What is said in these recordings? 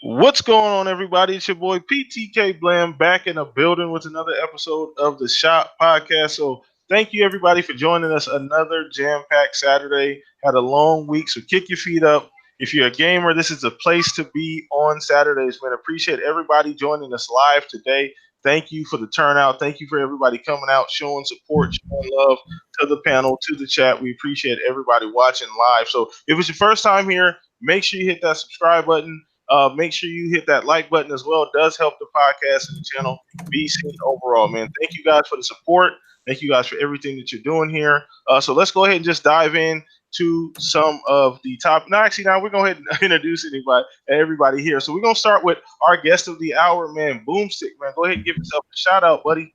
What's going on, everybody? It's your boy PTK Blam back in the building with another episode of the Shop Podcast. So, thank you, everybody, for joining us. Another jam packed Saturday. Had a long week, so kick your feet up. If you're a gamer, this is the place to be on Saturdays, man. Appreciate everybody joining us live today. Thank you for the turnout. Thank you for everybody coming out, showing support, showing love to the panel, to the chat. We appreciate everybody watching live. So, if it's your first time here, make sure you hit that subscribe button. Make sure you hit that like button as well. It does help the podcast and the channel be seen overall, man. Thank you guys for the support. Thank you guys for everything that you're doing here. So let's go ahead and just dive in to some of the top. No, actually, now we're going to go ahead and introduce everybody here. So we're going to start with our guest of the hour, man, Boomstick, man. Go ahead and give yourself a shout out, buddy.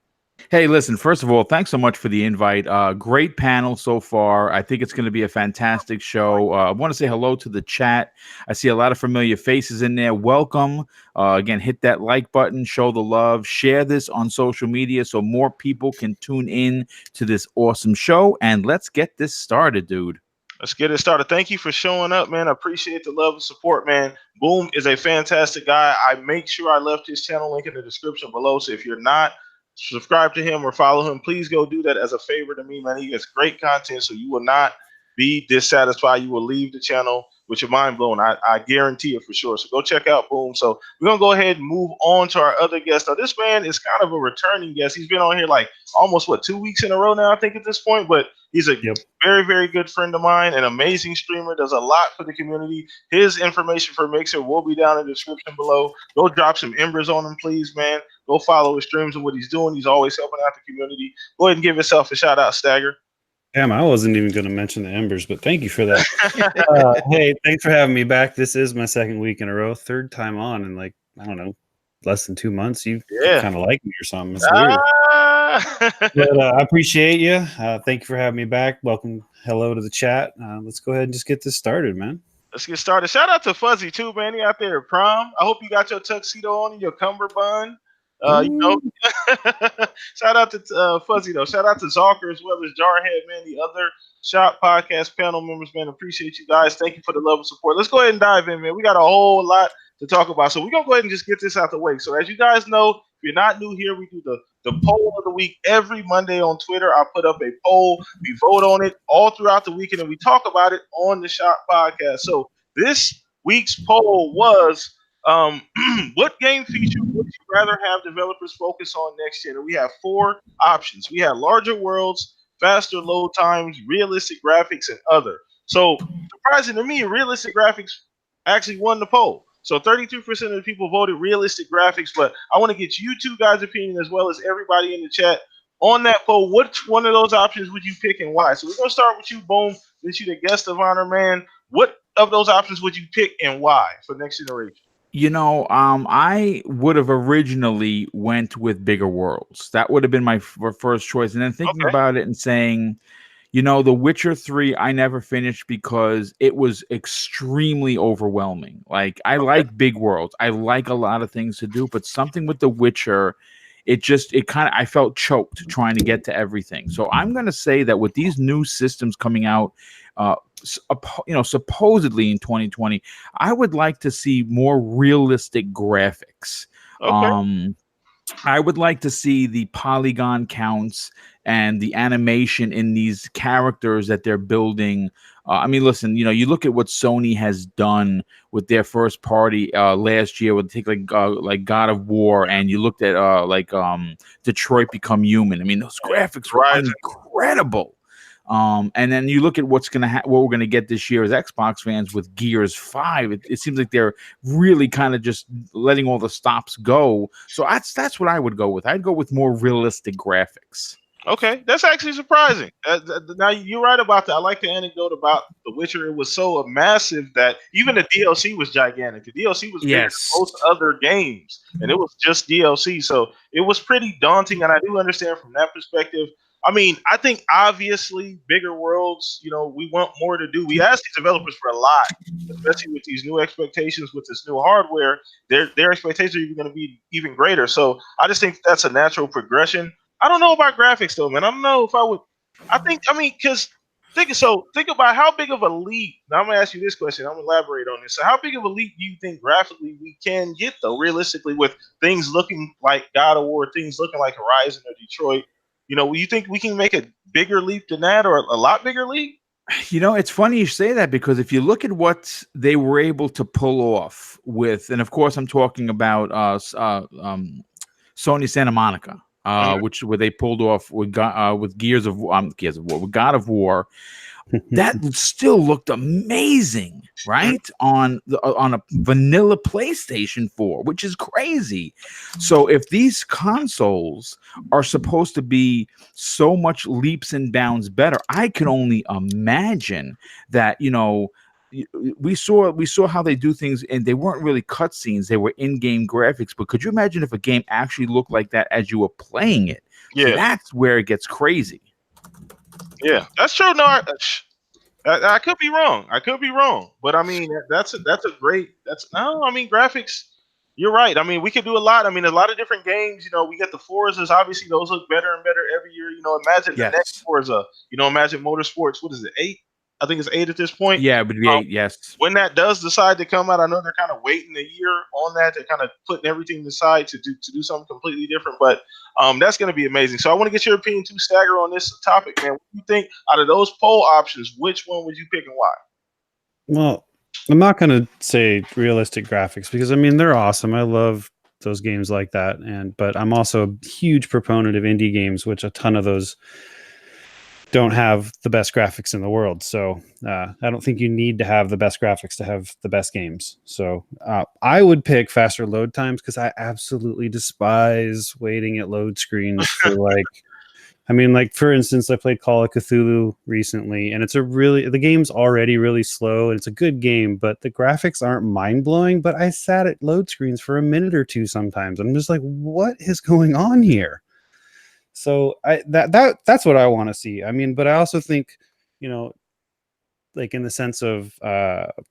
Hey, listen, first of all, thanks so much for the invite. Great panel so far. I think it's going to be a fantastic show. I want to say hello to the chat. I see a lot of familiar faces in there. Welcome. Again, hit that like button, show the love, share this on social media so more people can tune in to this awesome show. And let's get this started, dude. Let's get it started. Thank you for showing up, man. I appreciate the love and support, man. Boom is a fantastic guy. I make sure I left his channel link in the description below. So if you're not subscribe to him or follow him, please go do that as a favor to me, man. He has great content, so you will not be dissatisfied. You will leave the channel with your mind blown. I guarantee it for sure. So go check out Boom. So we're going to go ahead and move on to our other guest. Now, this man is kind of a returning guest. He's been on here like almost, 2 weeks in a row now, I think, at this point. But he's a very, very good friend of mine, an amazing streamer, does a lot for the community. His information for Mixer will be down in the description below. Go drop some embers on him, please, man. Go follow his streams and what he's doing. He's always helping out the community. Go ahead and give yourself a shout out, Stagger. Damn, I wasn't even going to mention the embers, but thank you for that. Hey, thanks for having me back. This is my second week in a row, third time on in I don't know, less than 2 months. You kind of like me or something. It's weird. But I appreciate you. Thank you for having me back. Welcome. Hello to the chat. Let's go ahead and just get this started, man. Let's get started. Shout out to Fuzzy too, man. He out there at prom. I hope you got your tuxedo on and your cummerbund. Shout out to Fuzzy though. Shout out to Zalker as well as Jarhead, man. The other Shop Podcast panel members, man. Appreciate you guys. Thank you for the love and support. Let's go ahead and dive in, man. We got a whole lot to talk about, so we're gonna go ahead and just get this out the way. So as you guys know, if you're not new here, we do the poll of the week every Monday on Twitter. I put up a poll. We vote on it all throughout the weekend, and we talk about it on the Shop Podcast. So this week's poll was. What game feature would you rather have developers focus on next year? And we have 4 options. We have larger worlds, faster load times, realistic graphics, and other. So, surprising to me, realistic graphics actually won the poll. So 32% of the people voted realistic graphics, but I want to get you two guys' opinion as well as everybody in the chat on that poll. Which one of those options would you pick and why? So we're going to start with you, Boom, since you're the guest of honor, man. What of those options would you pick and why for next generation? You know, I would have originally went with Bigger Worlds. That would have been my first choice. And then thinking about it and saying, you know, The Witcher 3, I never finished because it was extremely overwhelming. Like, I like big worlds. I like a lot of things to do, but something with The Witcher, I felt choked trying to get to everything. So I'm going to say that with these new systems coming out, supposedly in 2020, I would like to see more realistic graphics. I would like to see the polygon counts and the animation in these characters that they're building. I mean, listen, you look at what Sony has done with their first party last year with like God of War, and you looked at Detroit Become Human. I mean, those graphics were incredible. And then you look at what we're gonna get this year as Xbox fans with Gears 5. It seems like they're really kind of just letting all the stops go. So that's what I would go with. I'd go with more realistic graphics. Okay, that's actually surprising. Now you're right about that. I like the anecdote about The Witcher. It was so massive that even the DLC was gigantic. The DLC was bigger than most other games, and it was just DLC. So it was pretty daunting, and I do understand from that perspective. I mean, I think obviously Bigger Worlds, we want more to do. We asked these developers for a lot, especially with these new expectations, with this new hardware. Their expectations are even going to be even greater. So I just think that's a natural progression. I don't know about graphics though, man. I don't know if I would. Because Think about how big of a leap. Now I'm gonna ask you this question. I'm gonna elaborate on this. So how big of a leap do you think graphically we can get though, realistically, with things looking like God of War, things looking like Horizon or Detroit? You think we can make a bigger leap than that, or a lot bigger leap? It's funny you say that, because if you look at what they were able to pull off with, and of course I'm talking about Sony Santa Monica, where they pulled off with Gears of War, with God of War. That still looked amazing, right? On a vanilla PlayStation 4, which is crazy. So if these consoles are supposed to be so much leaps and bounds better, I can only imagine that, we saw how they do things, and they weren't really cutscenes; they were in-game graphics. But could you imagine if a game actually looked like that as you were playing it? Yeah, so that's where it gets crazy. Yeah, that's true. No, I could be wrong. But I mean, that's a great. I mean, graphics. You're right. I mean, we could do a lot. I mean, a lot of different games. We get the Forzas. Obviously, those look better and better every year. Imagine the next Forza. Imagine Motorsports. What is it? 8? I think it's 8 at this point. Yeah, it would be 8. Yes. When that does decide to come out, I know they're kind of waiting a year on that. They're kind of putting everything aside to do something completely different. But that's going to be amazing. So I want to get your opinion too, Stagger, on this topic, man. What do you think out of those poll options? Which one would you pick and why? Well, I'm not going to say realistic graphics, because I mean they're awesome. I love those games like that, but I'm also a huge proponent of indie games, which a ton of those don't have the best graphics in the world. So I don't think you need to have the best graphics to have the best games. So I would pick faster load times, because I absolutely despise waiting at load screens for for instance, I played Call of Cthulhu recently, and the game's already really slow, and it's a good game, but the graphics aren't mind blowing. But I sat at load screens for a minute or two sometimes. I'm just like, what is going on here? So that's what I want to see. I mean, but I also think, like in the sense of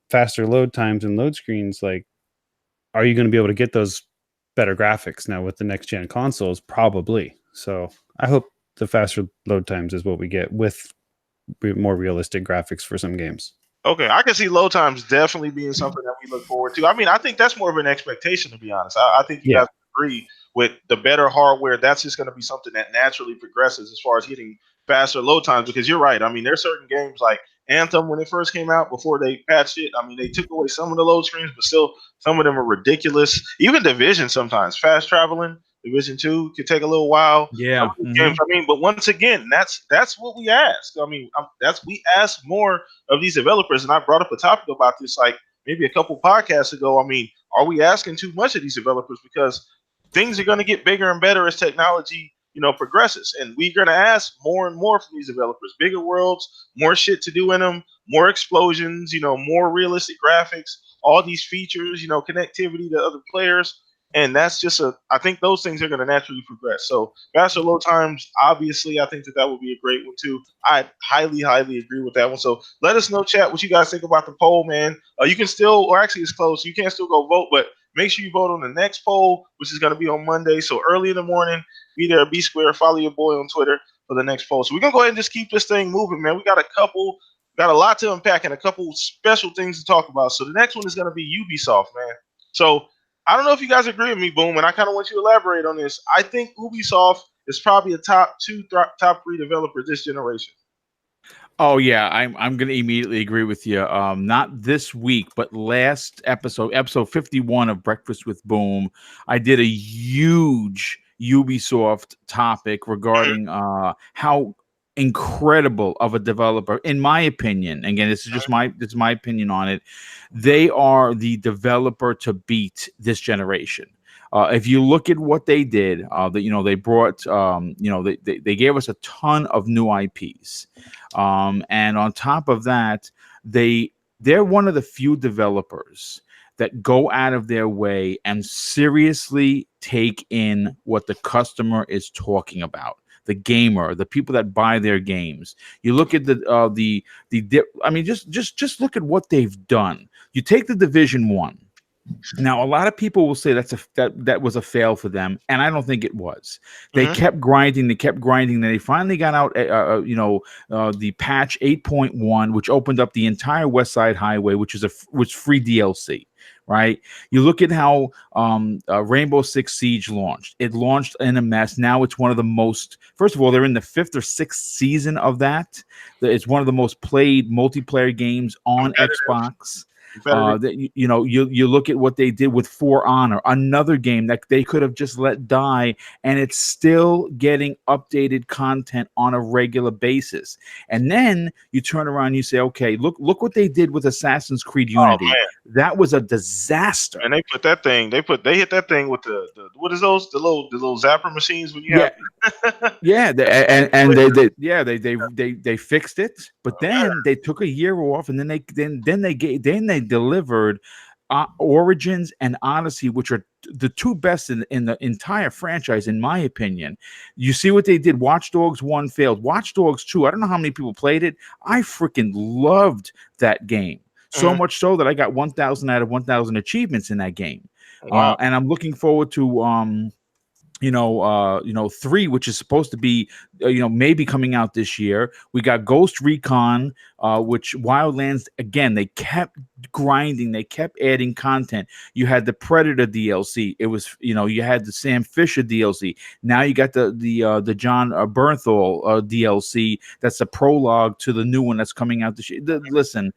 faster load times and load screens, like, are you going to be able to get those better graphics now with the next gen consoles? Probably. So I hope the faster load times is what we get with more realistic graphics for some games. Okay, I can see load times definitely being something that we look forward to. I mean, I think that's more of an expectation, to be honest. I think you guys agree with the better hardware. That's just going to be something that naturally progresses as far as hitting faster load times, because you're right. I mean, there's certain games like Anthem, when it first came out, before they patched it, I mean, they took away some of the load screens, but still some of them are ridiculous. Even Division sometimes, fast traveling, Division 2 could take a little while. Yeah. Games, I mean, but once again, that's what we ask. I mean, we ask more of these developers, and I brought up a topic about this like maybe a couple podcasts ago. I mean, are we asking too much of these developers? Because things are going to get bigger and better as technology, progresses, and we're going to ask more and more from these developers. Bigger worlds, more shit to do in them, more explosions, more realistic graphics, all these features, connectivity to other players. And that's just I think those things are going to naturally progress. So faster load times, obviously, I think that would be a great one too. I highly, highly agree with that one. So let us know, chat, what you guys think about the poll, man. You can still, or actually it's closed, so you can still go vote, but make sure you vote on the next poll, which is going to be on Monday. So early in the morning, be there, be square, follow your boy on Twitter for the next poll. So we're going to go ahead and just keep this thing moving, man. We got a lot to unpack and a couple special things to talk about. So the next one is going to be Ubisoft, man. So I don't know if you guys agree with me, Boom, and I kind of want you to elaborate on this. I think Ubisoft is probably a top 2, top 3 developer this generation. Oh yeah, I'm going to immediately agree with you. Not this week, but last episode 51 of Breakfast with Boom, I did a huge Ubisoft topic regarding how incredible of a developer, in my opinion. Again, this is my opinion on it. They are the developer to beat this generation. If you look at what they did, they brought, they gave us a ton of new IPs, and on top of that, they're one of the few developers that go out of their way and seriously take in what the customer is talking about. The gamer, the people that buy their games. You look at just look at what they've done. You take the Division 1. Now, a lot of people will say that was a fail for them, and I don't think it was. They kept grinding, and they finally got out, the patch 8.1, which opened up the entire West Side Highway, which free DLC. Right? You look at how Rainbow Six Siege launched. It launched in a mess. Now it's one of the most. First of all, they're in the 5th or 6th season of that. It's one of the most played multiplayer games on Xbox. You look at what they did with For Honor, another game that they could have just let die, and it's still getting updated content on a regular basis. And then you turn around and you say, okay, look what they did with Assassin's Creed Unity. That was a disaster. And they put that thing, they hit that thing with the what is those? The little zapper machines when you have they fixed it, but then they took a year off, and then they delivered Origins and Odyssey, which are the two best in the entire franchise, in my opinion. You see what they did. Watch Dogs 1 failed. Watch Dogs 2, I don't know how many people played it. I freaking loved that game. So much so that I got 1,000 out of 1,000 achievements in that game. Wow. And I'm looking forward to 3, which is supposed to be maybe coming out this year. We got Ghost Recon, which Wildlands, again, they kept grinding, they kept adding content. You had the Predator DLC. It was you had the Sam Fisher DLC. Now you got the John Bernthal DLC. That's a prologue to the new one that's coming out this year. Listen,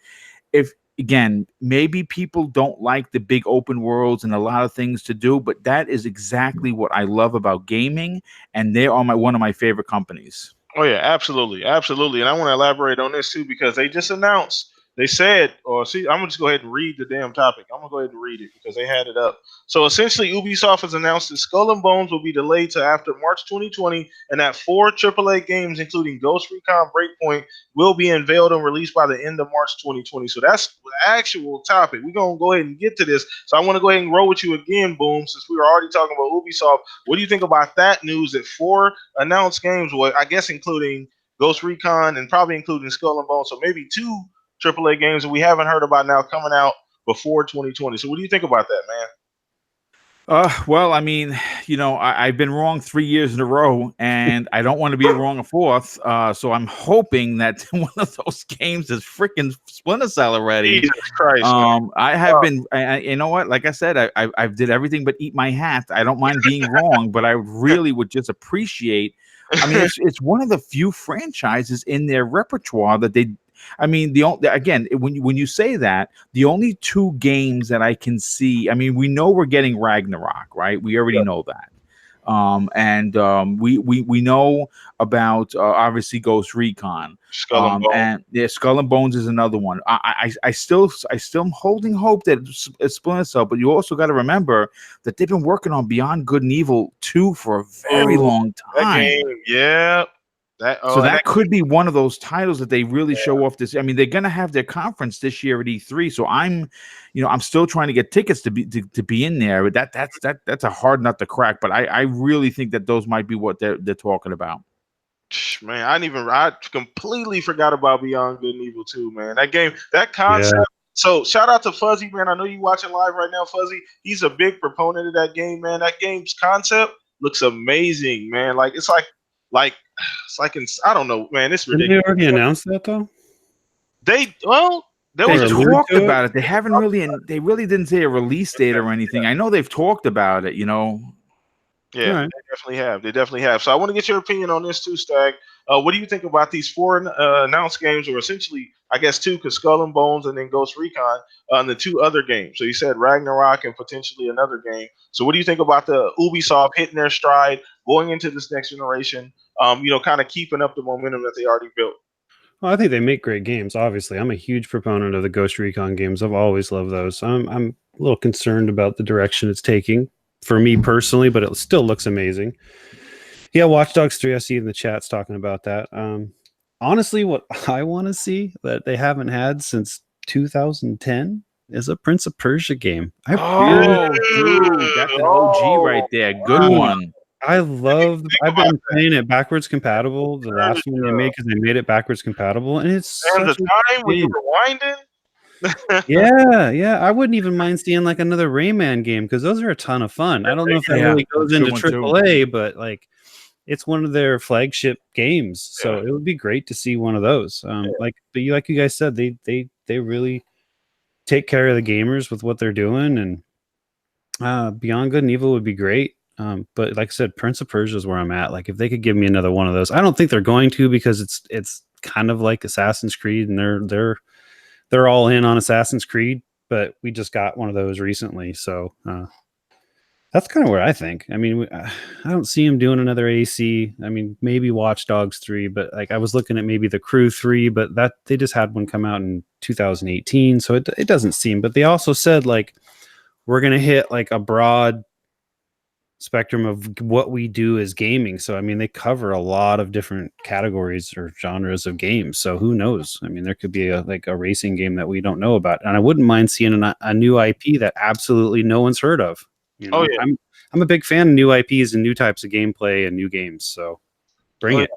Again, maybe people don't like the big open worlds and a lot of things to do, but that is exactly what I love about gaming, and they are one of my favorite companies. Oh yeah, absolutely, absolutely. And I want to elaborate on this too, because they just announced. They said, I'm gonna just go ahead and read the damn topic. I'm gonna go ahead and read it because they had it up. So essentially, Ubisoft has announced that Skull and Bones will be delayed to after March 2020, and that 4 AAA games, including Ghost Recon Breakpoint, will be unveiled and released by the end of March 2020. So that's the actual topic. We're gonna go ahead and get to this. So I want to go ahead and roll with you again, Boom, since we were already talking about Ubisoft. What do you think about that news? That 4 announced games, well, I guess including Ghost Recon and probably including Skull and Bones, so maybe 2 AAA games that we haven't heard about now coming out before 2020. So what do you think about that, man? Well, I mean, I've been wrong 3 years in a row, and I don't want to be wrong a 4th. So I'm hoping that one of those games is freaking Splinter Cell already. Jesus Christ! I have been. You know what? Like I said, I did everything but eat my hat. I don't mind being wrong, but I really would just appreciate. I mean, it's one of the few franchises in their repertoire that they. I mean, when you say that, the only 2 games that I can see, I mean, we know we're getting Ragnarok, right? We already know that. We know about obviously Ghost Recon. Skull and Bones. And Skull and Bones is another one. I still am holding hope that it's Splinter Cell, but you also got to remember that they've been working on Beyond Good and Evil 2 for a very long time. That game, yeah. That could be one of those titles that they really show off this. I mean, they're going to have their conference this year at E3, so I'm still trying to get tickets to be in there. But that's a hard nut to crack. But I really think that those might be what they're talking about. Man, I completely forgot about Beyond Good and Evil 2, man. That game, that concept. Yeah. So shout out to Fuzzy, man. I know you watching live right now, Fuzzy. He's a big proponent of that game, man. That game's concept looks amazing, man. Like it's like I don't know, man. It's ridiculous. Did they already announce that though? They talked about it. They haven't really, and they really didn't say a release date or anything. I know they've talked about it. Yeah, right. They definitely have. So I want to get your opinion on this too, Stag. What do you think about these 4 announced games, or essentially, I guess 2, because Skull and Bones and then Ghost Recon, and the 2 other games? So you said Ragnarok and potentially another game. So what do you think about the Ubisoft hitting their stride, going into this next generation, kind of keeping up the momentum that they already built? Well, I think they make great games. Obviously, I'm a huge proponent of the Ghost Recon games. I've always loved those. I'm a little concerned about the direction it's taking for me personally, but it still looks amazing. Yeah, Watch Dogs 3, I see in the chats talking about that. Honestly, what I want to see that they haven't had since 2010 is a Prince of Persia game. Dude, that's an OG right there. Good one. I've been playing it backwards compatible. The last one they made, because they made it backwards compatible, and it's the time when you were winding. Yeah. I wouldn't even mind seeing like another Rayman game because those are a ton of fun. I don't know if that really goes into AAA, but like it's one of their flagship games, so it would be great to see one of those. Like you guys said, they really take care of the gamers with what they're doing, and Beyond Good and Evil would be great. But like I said, Prince of Persia is where I'm at. Like if they could give me another one of those, I don't think they're going to because it's kind of like Assassin's Creed, and they're all in on Assassin's Creed. But we just got one of those recently, so that's kind of where I think. I mean, I don't see him doing another AC. I mean, maybe Watch Dogs 3, but like I was looking at maybe The Crew 3, but that they just had one come out in 2018, so it doesn't seem. But they also said like we're gonna hit like a broad spectrum of what we do as gaming. So I mean, they cover a lot of different categories or genres of games. So who knows? I mean, there could be a racing game that we don't know about, and I wouldn't mind seeing a new IP that absolutely no one's heard of. You know, I'm a big fan of new IPs and new types of gameplay and new games. So bring it.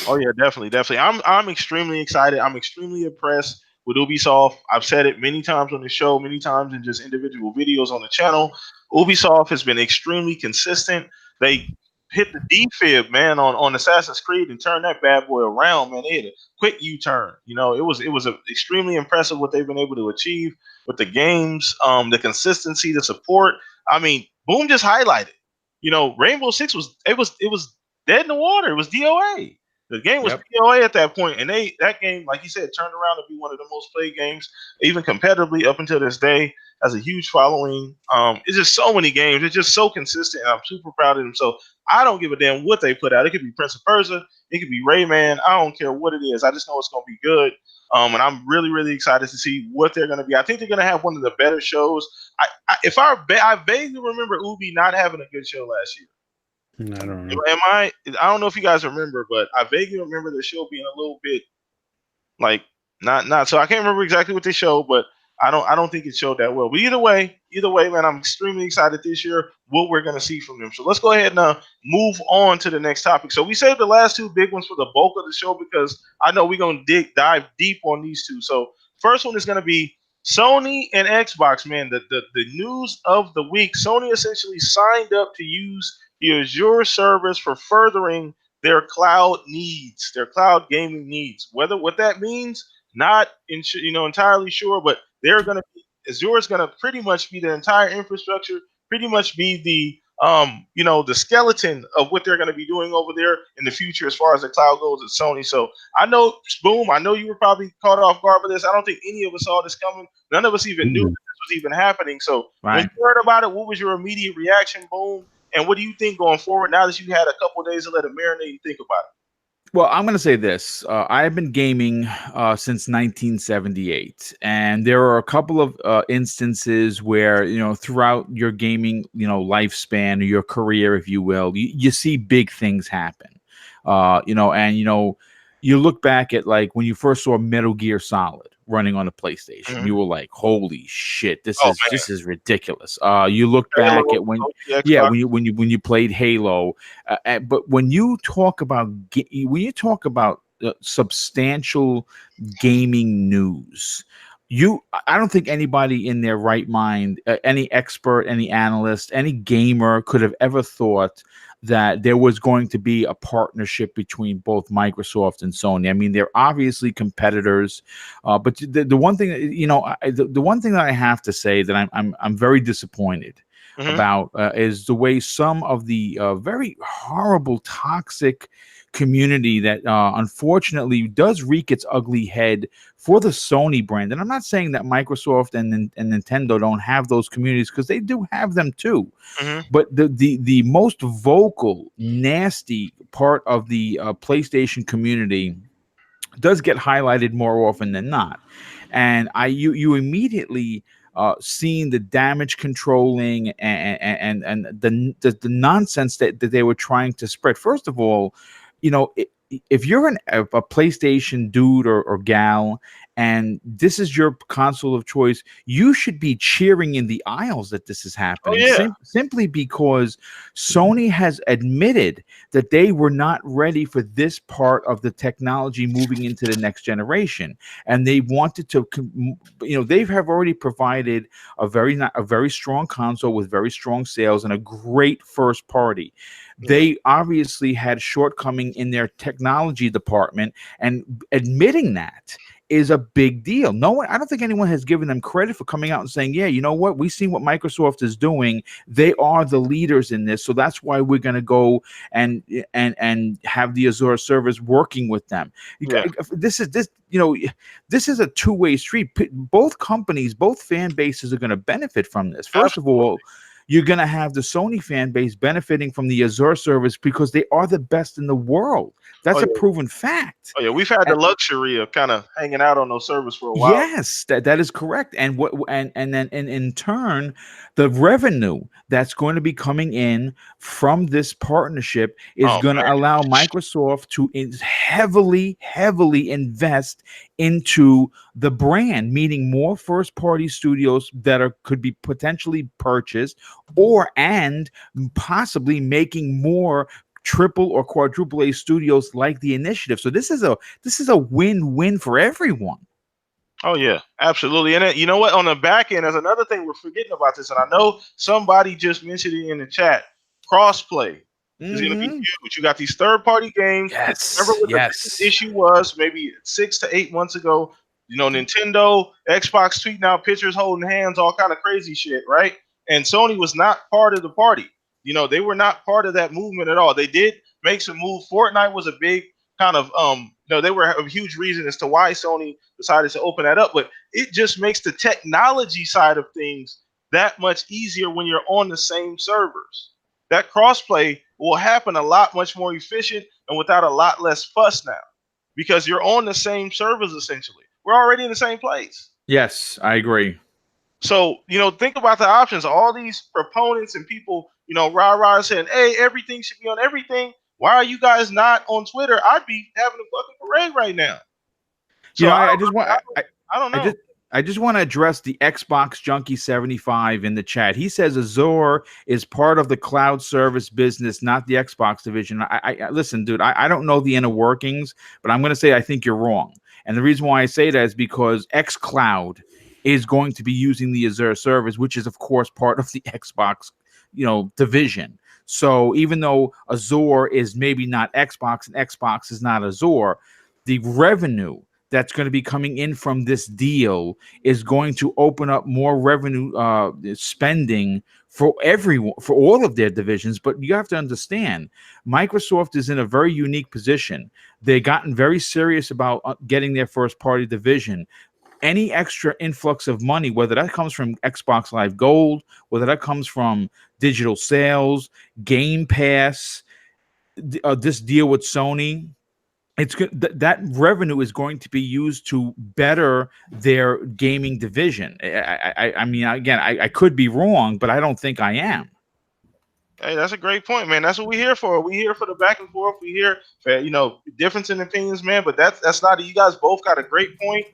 Oh yeah, definitely. I'm extremely excited. I'm extremely impressed with Ubisoft. I've said it many times on the show, many times in just individual videos on the channel. Ubisoft has been extremely consistent. They hit the defib, man, on Assassin's Creed and turned that bad boy around, man. They had a quick U-turn. You know, it was extremely impressive what they've been able to achieve with the games, the consistency, the support. I mean, Boom just highlighted. You know, Rainbow Six was dead in the water. It was DOA. The game was POA at that point, and that game, like you said, turned around to be one of the most played games, even competitively up until this day. Has a huge following. It's just so many games. It's just so consistent, and I'm super proud of them. So I don't give a damn what they put out. It could be Prince of Persia, it could be Rayman. I don't care what it is. I just know it's going to be good. And I'm really, really excited to see what they're going to be. I think they're going to have one of the better shows. I vaguely remember Ubi not having a good show last year. I don't know. I don't know if you guys remember, but I vaguely remember the show being a little bit like not. So I can't remember exactly what they showed, but I don't think it showed that well. But either way, man, I'm extremely excited this year what we're gonna see from them. So let's go ahead and move on to the next topic. So we saved the last two big ones for the bulk of the show because I know we're gonna dive deep on these two. So first one is gonna be Sony and Xbox, man. The news of the week. Sony essentially signed up to use the Azure service for furthering their cloud needs, their cloud gaming needs. What that means, not entirely sure, but Azure is gonna pretty much be the entire infrastructure, pretty much be the skeleton of what they're gonna be doing over there in the future as far as the cloud goes at Sony. So I know, Boom, I know you were probably caught off guard by this. I don't think any of us saw this coming. None of us even knew this was even happening. So when you heard about it, what was your immediate reaction, Boom? And what do you think going forward now that you had a couple of days to let it marinate and think about it? Well, I'm going to say this. I have been gaming since 1978. And there are a couple of instances where, throughout your gaming, lifespan or your career, if you will, you see big things happen. You look back at like when you first saw Metal Gear Solid running on a PlayStation, you were like, "Holy shit, this is ridiculous." You look back at when you played Halo, but when you talk about substantial gaming news, I don't think anybody in their right mind, any expert, any analyst, any gamer could have ever thought that there was going to be a partnership between both Microsoft and Sony. I mean, they're obviously competitors, but the one thing, the one thing that I have to say that I'm very disappointed about is the way some of the very horrible, toxic community that unfortunately does wreak its ugly head for the Sony brand. And I'm not saying that Microsoft and Nintendo don't have those communities, because they do have them too. But the most vocal, nasty part of the PlayStation community does get highlighted more often than not. And you immediately seeing the damage controlling and the nonsense that they were trying to spread. First of all, if you're a PlayStation dude or gal and this is your console of choice, you should be cheering in the aisles that this is happening. Simply because Sony has admitted that they were not ready for this part of the technology moving into the next generation, and they wanted to, they have already provided a very strong console with very strong sales and a great first party. They obviously had shortcoming in their technology department, and admitting that is a big deal. I don't think anyone has given them credit for coming out and saying, yeah, you know what? We see what Microsoft is doing. They are the leaders in this. So that's why we're going to go and have the Azure servers working with them. This is a two-way street. Both companies, both fan bases are going to benefit from this. First of all, you're going to have the Sony fan base benefiting from the Azure service because they are the best in the world. That's a proven fact. Oh yeah, we've had the luxury of kind of hanging out on those servers for a while. Yes, that is correct. And then in turn, the revenue that's going to be coming in from this partnership is going to allow Microsoft to heavily invest into the brand, meaning more first-party studios that could be potentially purchased, and possibly making more triple or quadruple A studios like the Initiative. So this is a win-win for everyone. Oh yeah, absolutely. And you know what? On the back end, there's another thing we're forgetting about this, and I know somebody just mentioned it in the chat. Crossplay is going to be huge. You got these third-party games. Yes. Remember what the biggest issue was maybe 6 to 8 months ago? Nintendo, Xbox tweeting out pictures, holding hands, all kind of crazy shit, right? And Sony was not part of the party. They were not part of that movement at all. They did make some move. Fortnite was a big kind of they were a huge reason as to why Sony decided to open that up. But it just makes the technology side of things that much easier when you're on the same servers. That crossplay will happen a lot much more efficient and without a lot less fuss now, because you're on the same servers essentially. We're already in the same place. Yes, I agree. So, think about the options. All these proponents and people, rah-rah saying, hey, everything should be on everything. Why are you guys not on Twitter? I'd be having a fucking parade right now. So I don't know. I just want to address the Xbox Junkie 75 in the chat. He says Azure is part of the cloud service business, not the Xbox division. I listen, dude, I don't know the inner workings, but I'm going to say I think you're wrong. And the reason why I say that is because xCloud is going to be using the Azure service, which is, of course, part of the Xbox, division. So even though Azure is maybe not Xbox and Xbox is not Azure, the revenue that's going to be coming in from this deal is going to open up more revenue spending for everyone, for all of their divisions. But you have to understand, Microsoft is in a very unique position. They've gotten very serious about getting their first party division. Any extra influx of money, whether that comes from Xbox Live Gold, whether that comes from digital sales, Game Pass, this deal with Sony, it's good. That revenue is going to be used to better their gaming division. I mean, again, I could be wrong, but I don't think I am. Hey, that's a great point, man. That's what we're here for. We're here for the back and forth. We're here for, difference in opinions, man. But that's not it. You guys both got a great point.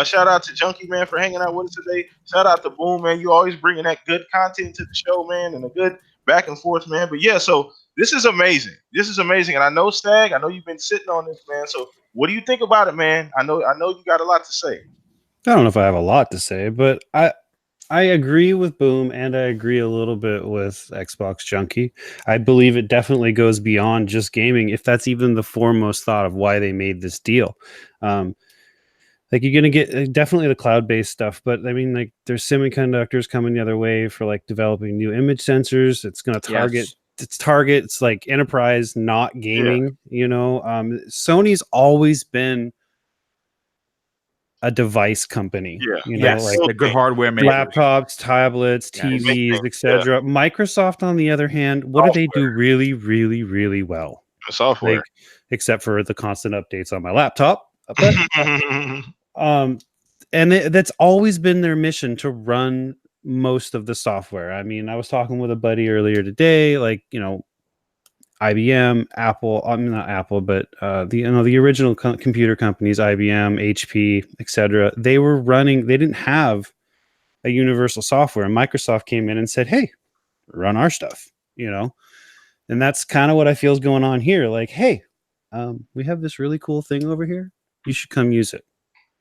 Shout out to Junkie, man, for hanging out with us today. Shout out to Boom, man. You always bringing that good content to the show, man, and a good back and forth, man. But yeah, so this is amazing. This is amazing. And I know, Stag, I know you've been sitting on this, man. So what do you think about it, man? I know you got a lot to say. I don't know if I have a lot to say, but I agree with Boom, and I agree a little bit with Xbox Junkie. I believe it definitely goes beyond just gaming, if that's even the foremost thought of why they made this deal. Like, you're going to get definitely the cloud-based stuff, but I mean, like, there's semiconductors coming the other way for like developing new image sensors. It's going to target, it's like enterprise, not gaming, Sony's always been a device company. Like the good hardware makers. Laptops, tablets, TVs, etc. Microsoft, on the other hand, what do they do really, really, really well? Software. Like, except for the constant updates on my laptop. But, and that's always been their mission, to run most of the software. I mean, I was talking with a buddy earlier today, like, IBM, Apple, not Apple, but the original computer companies, IBM, HP, etc. They didn't have a universal software, and Microsoft came in and said, "Hey, run our stuff," and that's kind of what I feel is going on here. Like, hey, we have this really cool thing over here. You should come use it.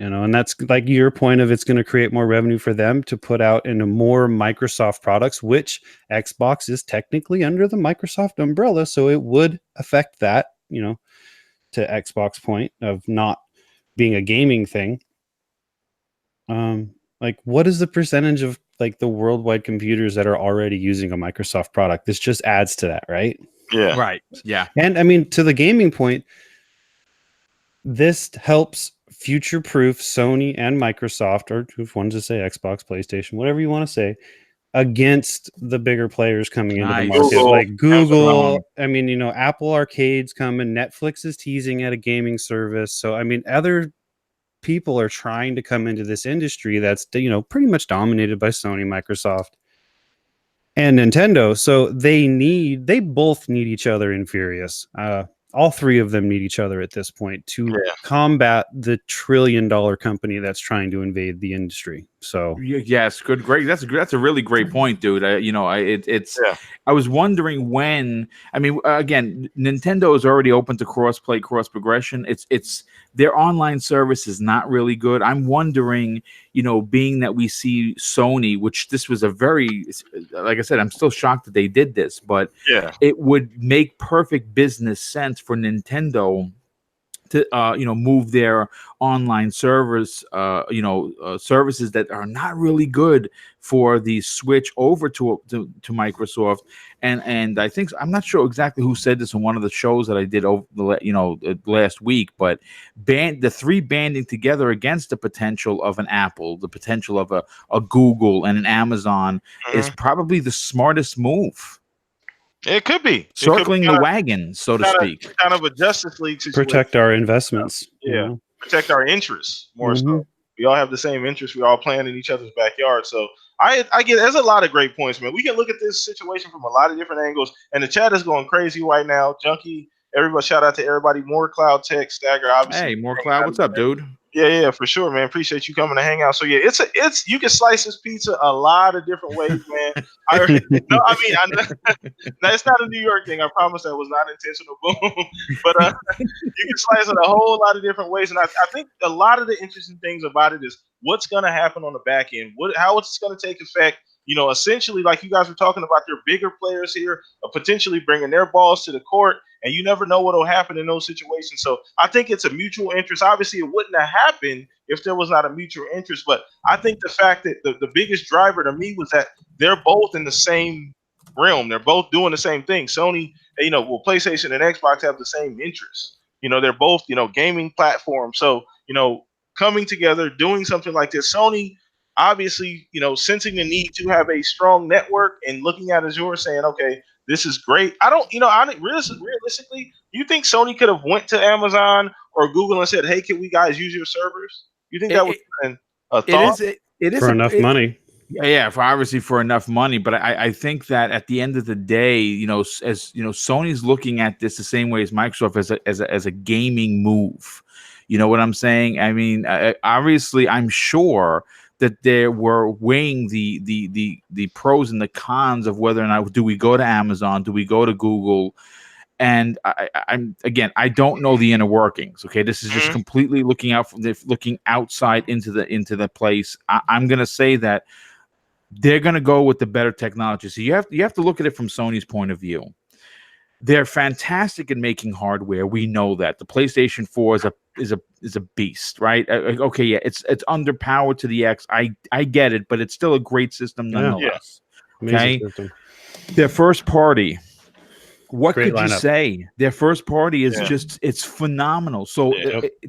And that's like your point of it's going to create more revenue for them to put out into more Microsoft products, which Xbox is technically under the Microsoft umbrella. So it would affect that, to Xbox point of not being a gaming thing. Like, what is the percentage of like the worldwide computers that are already using a Microsoft product? This just adds to that, right? Yeah. Right. Yeah. And I mean, to the gaming point, this helps future-proof Sony and Microsoft, or if one to say Xbox, PlayStation, whatever you want to say, against the bigger players coming into the market, Google, like Google. Amazon. I mean, Apple Arcade's coming. Netflix is teasing at a gaming service. So, I mean, other people are trying to come into this industry that's, pretty much dominated by Sony, Microsoft, and Nintendo. So they both need each other in Furious. All three of them need each other at this point to combat the $1 trillion company that's trying to invade the industry. So yes, great. That's a really great point, dude. I was wondering when. I mean, again, Nintendo is already open to cross-play, cross-progression. It's their online service is not really good. I'm wondering, being that we see Sony, which this was a very, like I said, I'm still shocked that they did this, but it would make perfect business sense for Nintendo to move their online servers, services that are not really good for the Switch over to Microsoft. And I think, I'm not sure exactly who said this in one of the shows that I did over last week, but the three banding together against the potential of an Apple, the potential of a Google and an Amazon is probably the smartest move. It could be circling the wagon, so to speak. Kind of a Justice League situation. Protect our investments. Protect our interests more so. We all have the same interests. We all playing in each other's backyard. So I get there's a lot of great points, man. We can look at this situation from a lot of different angles, and the chat is going crazy right now. Junkie, everybody, shout out to everybody. More Cloud Tech, Stagger, obviously. Hey, More Cloud, what's up, dude? Yeah, for sure, man. Appreciate you coming to hang out. So yeah, it's you can slice this pizza a lot of different ways, man. Now it's not a New York thing. I promise that was not intentional, boom. But you can slice it a whole lot of different ways, and I think a lot of the interesting things about it is what's going to happen on the back end. How it's going to take effect. Essentially, like you guys were talking about, their bigger players here are potentially bringing their balls to the court, and you never know what will happen in those situations. So I think it's a mutual interest. Obviously, it wouldn't have happened if there was not a mutual interest. But I think the fact that the biggest driver to me was that they're both in the same realm. They're both doing the same thing. Sony, PlayStation and Xbox have the same interests. They're both, gaming platforms. So, coming together, doing something like this. Sony, obviously, sensing the need to have a strong network and looking at Azure saying, okay, this is great. Realistically, you think Sony could have went to Amazon or Google and said, hey, can we guys use your servers? You think that would have been a thought? It is for enough money. Yeah, for enough money. But I think that at the end of the day, Sony's looking at this the same way as Microsoft as a gaming move. You know what I'm saying? I mean, obviously, I'm sure that they were weighing the pros and the cons of whether or not do we go to Amazon, do we go to Google, and I don't know the inner workings. Okay, this is just completely looking outside into the place. I'm gonna say that they're gonna go with the better technology. So you have to look at it from Sony's point of view. They're fantastic at making hardware. We know that the PlayStation 4 is a beast, right? Okay, yeah, it's underpowered to the X. I get it, but it's still a great system nonetheless. Yeah. Okay, system. Their first party. What great could lineup. You say? Their first party is it's phenomenal. So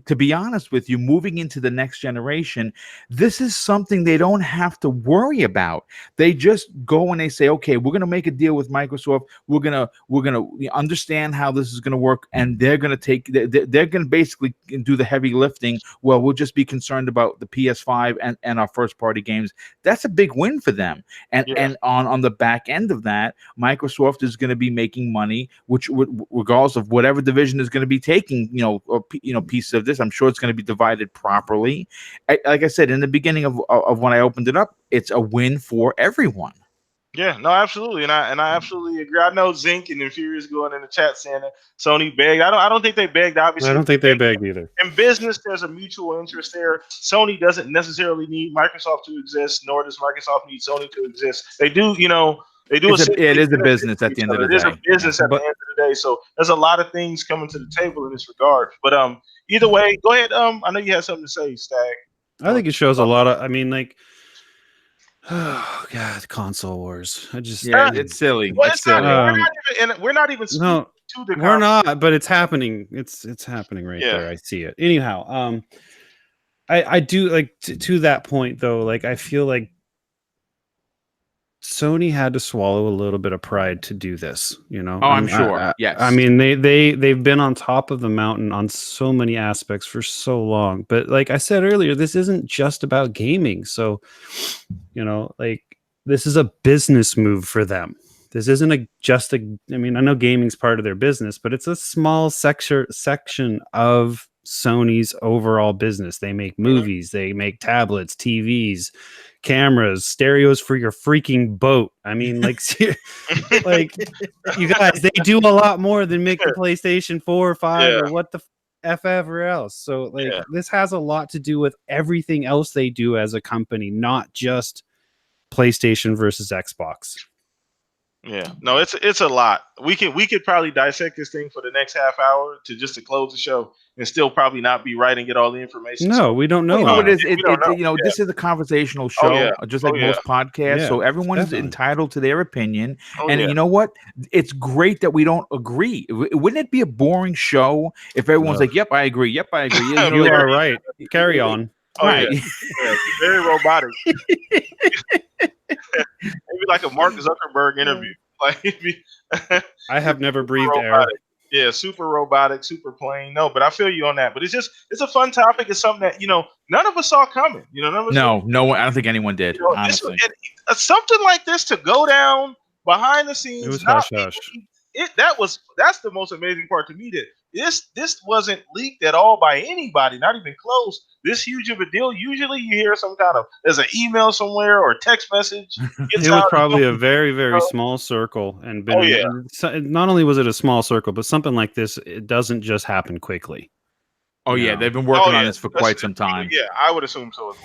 to be honest with you, moving into the next generation, this is something they don't have to worry about. They just go and they say, okay, we're going to make a deal with Microsoft. We're going to understand how this is going to work. And they're going to basically do the heavy lifting. Well, we'll just be concerned about the PS5 and our first party games. That's a big win for them. And on the back end of that, Microsoft is going to be making money money, which regardless of whatever division is going to be taking, pieces of this, I'm sure it's going to be divided properly. Like I said in the beginning of when I opened it up, it's a win for everyone. Yeah, no, absolutely, and I absolutely agree. I know Zinc and Infurious going in the chat saying that Sony begged. I don't think they begged. Obviously, I don't think they begged either. In business, there's a mutual interest there. Sony doesn't necessarily need Microsoft to exist, nor does Microsoft need Sony to exist. They do, they do. It is a business at the end of the day. It is a business at the end of the day. So there's a lot of things coming to the table in this regard. But either way, go ahead. I know you had something to say, Stag. I think it shows a lot of. I mean, like. Oh God, console wars. It's silly. Well, it's silly. We're not even no, to the we're not, but it's happening. It's happening right there. I see it. Anyhow, I do like to that point though. Like I feel like Sony had to swallow a little bit of pride to do this, Oh, I'm sure. Yes. I mean, they've been on top of the mountain on so many aspects for so long. But like I said earlier, this isn't just about gaming. So, like this is a business move for them. This isn't I mean, I know gaming's part of their business, but it's a small section of Sony's overall business. They make movies, they make tablets, TVs, cameras, stereos for your freaking boat. I mean, like you guys, they do a lot more than make the PlayStation 4 or 5 or what the F ever else. So this has a lot to do with everything else they do as a company, not just PlayStation versus Xbox. Yeah, no, it's a lot. We could probably dissect this thing for the next half hour to close the show and still probably not be right and get all the information. No, we don't know. What it is, this is a conversational show, just like most podcasts. So everyone's entitled to their opinion. You know what? It's great that we don't agree. Wouldn't it be a boring show if everyone's like, "Yep, I agree. Yep, I agree." You are right. Carry on. Right. Very robotic. Maybe like a Mark Zuckerberg interview. I have never breathed air. Yeah, super robotic, super plain. No, but I feel you on that. But it's a fun topic. It's something that none of us saw coming. No one. I don't think anyone did. Honestly, something like this to go down behind the scenes. It was hush hush. That's the most amazing part to me. That this wasn't leaked at all by anybody, not even close. This huge of a deal. Usually, you hear there's an email somewhere or a text message. It was probably a very, very small circle, and not only was it a small circle, but something like this, it doesn't just happen quickly. Oh yeah, they've been working on this for quite some time. Yeah, I would assume so as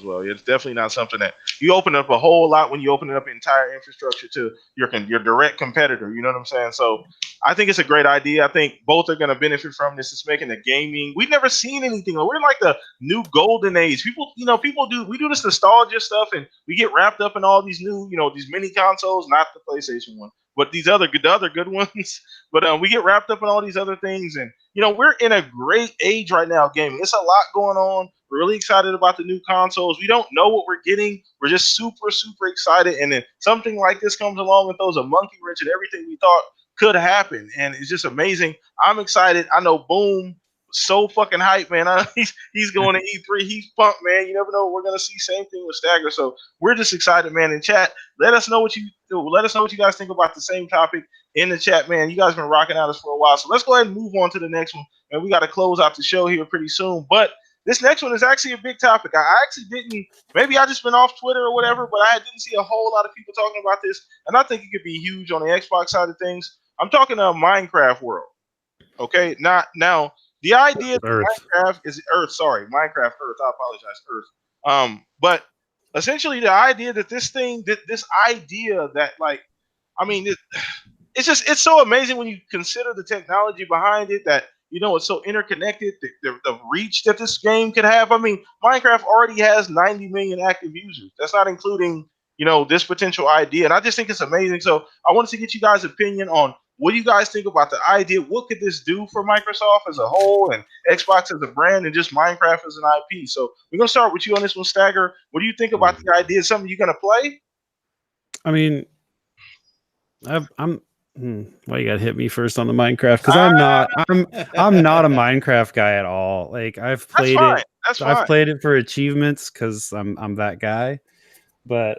well. It's definitely not something that you open up a whole lot when you open up entire infrastructure to your direct competitor. You know what I'm saying? So I think it's a great idea. I think both are going to benefit from this. It's making the gaming. We've never seen anything. We're in like the new golden age. We do this nostalgia stuff, and we get wrapped up in all these new, these mini consoles, not the PlayStation one, but the other good ones. But we get wrapped up in all these other things, and we're in a great age right now, gaming. It's a lot going on. We're really excited about the new consoles. We don't know what we're getting. We're just super, super excited. And then something like this comes along and throws a monkey wrench at everything we thought could happen. And it's just amazing. I'm excited. I know Boom, so fucking hyped, man. He's going to E3. He's pumped, man. You never know what we're going to see. Same thing with Stagger. So we're just excited, man. In chat, let us know what you guys think about the same topic in the chat, man. You guys been rocking out us for a while. So let's go ahead and move on to the next one. And we got to close out the show here pretty soon. But this next one is actually a big topic. I actually didn't, maybe I just been off Twitter or whatever, but I didn't see a whole lot of people talking about this. And I think it could be huge on the Xbox side of things. I'm talking Minecraft world. Okay, now the idea that Minecraft is Earth. Sorry, Minecraft Earth. I apologize, Earth. But essentially, the idea that this idea that it's so amazing when you consider the technology behind it that. It's so interconnected, the reach that this game could have. I mean, Minecraft already has 90 million active users. That's not including, this potential idea. And I just think it's amazing. So I wanted to get you guys' opinion on what do you guys think about the idea? What could this do for Microsoft as a whole and Xbox as a brand and just Minecraft as an IP? So we're going to start with you on this one, Stagger. What do you think about the idea? Something you're going to play? I mean, why you gotta hit me first on the Minecraft? Because I'm not a Minecraft guy at all. Like I've played it. That's fine. I've played it for achievements because I'm that guy. But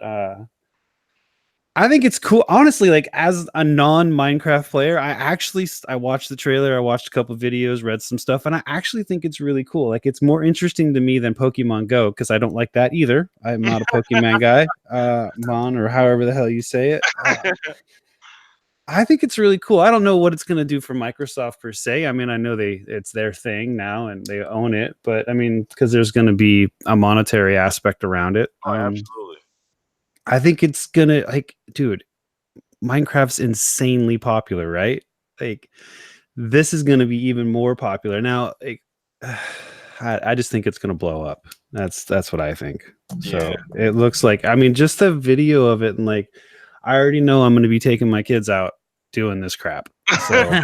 I think it's cool. Honestly, like as a non-Minecraft player, I watched the trailer, I watched a couple videos, read some stuff, and I actually think it's really cool. Like it's more interesting to me than Pokemon Go because I don't like that either. I'm not a Pokemon guy, Mon or however the hell you say it. I think it's really cool. I don't know what it's going to do for Microsoft per se. I mean, I know it's their thing now and they own it, but I mean, because there's going to be a monetary aspect around it. Oh, absolutely. I think it's gonna dude, Minecraft's insanely popular, right? Like this is gonna be even more popular. Now, like I just think it's gonna blow up. That's what I think. So it looks like, I mean, just the video of it, and like I already know I'm gonna be taking my kids out doing this crap. So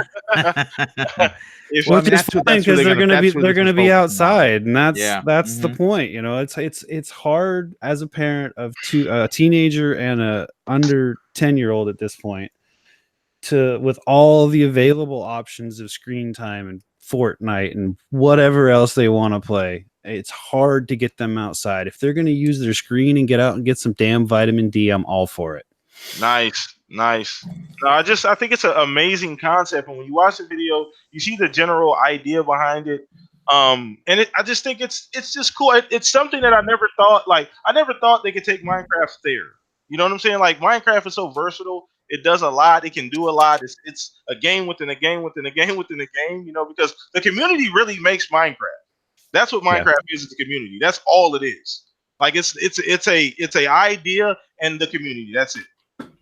which is fine because they're gonna be outside, and that's the point. You know, it's hard as a parent of a teenager and a under 10-year-old at this point with all the available options of screen time and Fortnite and whatever else they want to play. It's hard to get them outside. If they're going to use their screen and get out and get some damn vitamin D, I'm all for it. Nice. No, I think it's an amazing concept, and when you watch the video, you see the general idea behind it. And I just think it's just cool. It's something that I never thought. Like I never thought they could take Minecraft there. You know what I'm saying? Like Minecraft is so versatile. It does a lot. It can do a lot. It's a game within a game within a game within a game. You know, because the community really makes Minecraft. That's what Minecraft is the community. That's all it is. Like it's a idea and the community. That's it.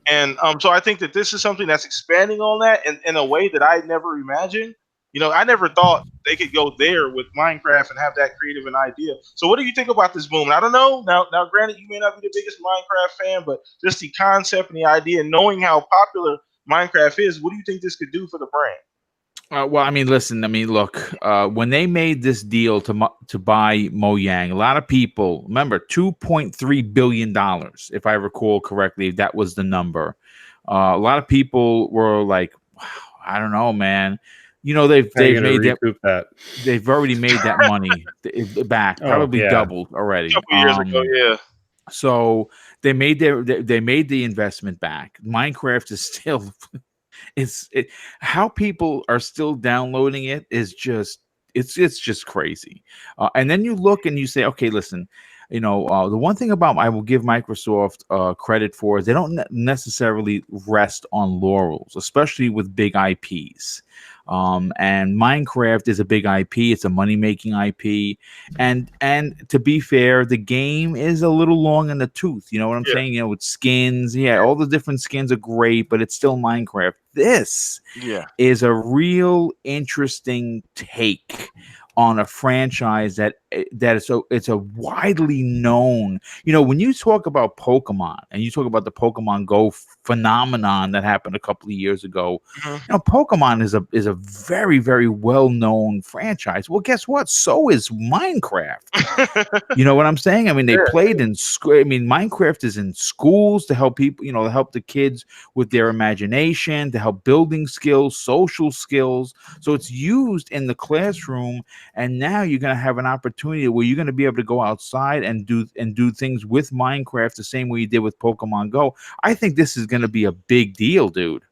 And so I think that this is something that's expanding on that in a way that I never imagined. You know, I never thought they could go there with Minecraft and have that creative an idea. So what do you think about this boom? I don't know. Now, granted, you may not be the biggest Minecraft fan, but just the concept and the idea, and knowing how popular Minecraft is, what do you think this could do for the brand? Well, I mean, listen. I mean, look. When they made this deal to buy Mojang, a lot of people remember $2.3 billion, if I recall correctly. That was the number. A lot of people were like, wow, "I don't know, man." You know, they've made that. They've already made that money back, probably doubled already. A couple years ago, yeah. So they made the investment back. Minecraft is still. How people are still downloading it is just it's just crazy. And then you look and you say, okay, listen, you know, the one thing about I will give Microsoft credit for is they don't necessarily rest on laurels, especially with big IPs. And Minecraft is a big IP. It's a money-making IP. And to be fair, the game is a little long in the tooth. You know what I'm saying? You know, with skins. Yeah, all the different skins are great, but it's still Minecraft. This is a real interesting take on a franchise that it's a widely known. You know, when you talk about Pokemon and you talk about the Pokemon Go phenomenon that happened a couple of years ago, you know, Pokemon is a very, very well known franchise. Well, guess what? So is Minecraft. You know what I'm saying? I mean, they played in school. I mean, Minecraft is in schools to help people. You know, to help the kids with their imagination, to help building skills, social skills. So it's used in the classroom. And now you're going to have an opportunity where you're going to be able to go outside and do things with Minecraft the same way you did with Pokemon Go. I think this is going to be a big deal, dude.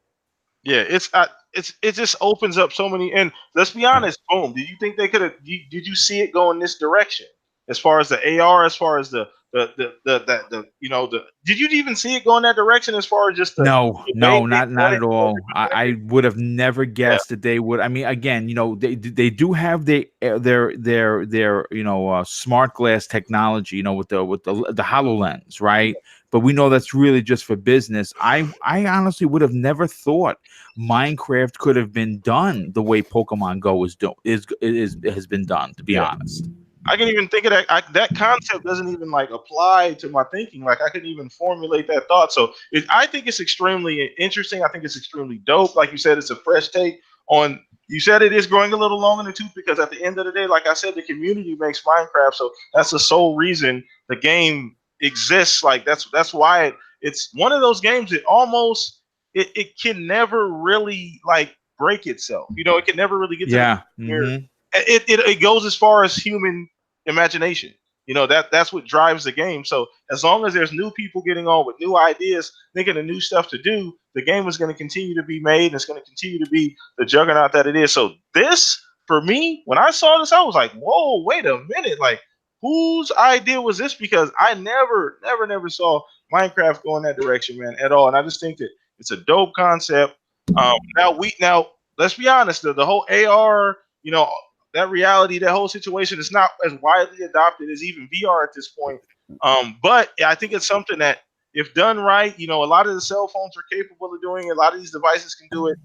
Yeah, it just opens up so many. And let's be honest, boom. Did you think they could have? Did you see it go in this direction as far as the AR, as far as the you know the? Did you even see it go in that direction as far as just the? No, not at all. I would have never guessed that they would. I mean, again, you know, they do have their you know smart glass technology, you know, with the HoloLens, right? But we know that's really just for business. I honestly would have never thought Minecraft could have been done the way Pokemon Go has been done. To be honest. I can even think of that. That concept doesn't even like apply to my thinking. Like I couldn't even formulate that thought. So I think it's extremely interesting. I think it's extremely dope. Like you said, it's a fresh take on. You said it is growing a little long in the tooth because at the end of the day, like I said, the community makes Minecraft. So that's the sole reason the game exists. Like that's why it's one of those games that almost it can never really like break itself. You know, it can never really get to the point where it goes as far as human imagination. that's what drives the game. So as long as there's new people getting on with new ideas, thinking of new stuff to do, the game is going to continue to be made, and it's going to continue to be the juggernaut that it is. So this, for me, when I saw this, I was like, whoa, wait a minute. Like, whose idea was this? Because I never saw Minecraft go in that direction, man, at all. And I just think that it's a dope concept. Now let's be honest, the whole AR, that reality, that whole situation is not as widely adopted as even VR at this point. But I think it's something that, if done right, a lot of the cell phones are capable of doing it. A lot of these devices can do it,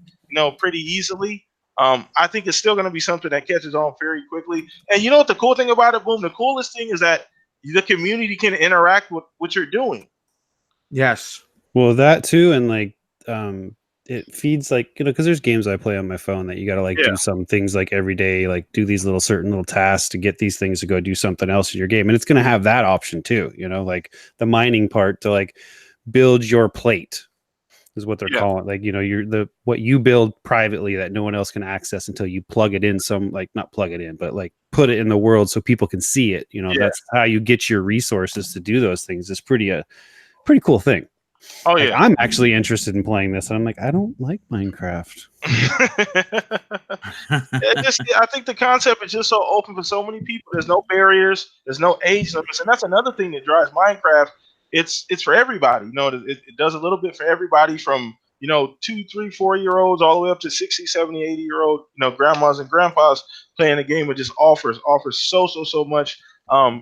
pretty easily. I think it's still going to be something that catches on very quickly. And you know what the cool thing about it, Boom? The coolest thing is that the community can interact with what you're doing. Yes. Well, that too, and like, it feeds like, because there's games I play on my phone that you got to do some things like every day, like do these certain little tasks to get these things to go do something else in your game. And it's going to have that option too, like the mining part to like build your plate is what they're calling it. Like, what you build privately that no one else can access until you plug it in not plug it in, but like put it in the world so people can see it. That's how you get your resources to do those things. It's pretty cool thing. Oh yeah, I'm actually interested in playing this. And I'm like, I don't like Minecraft. I think the concept is just so open for so many people. There's no barriers. There's no age limits, and that's another thing that drives Minecraft. It's for everybody. It does a little bit for everybody from 2, 3, 4-year-olds all the way up to 60, 70, 80-year-old grandmas and grandpas playing a game. It just offers so much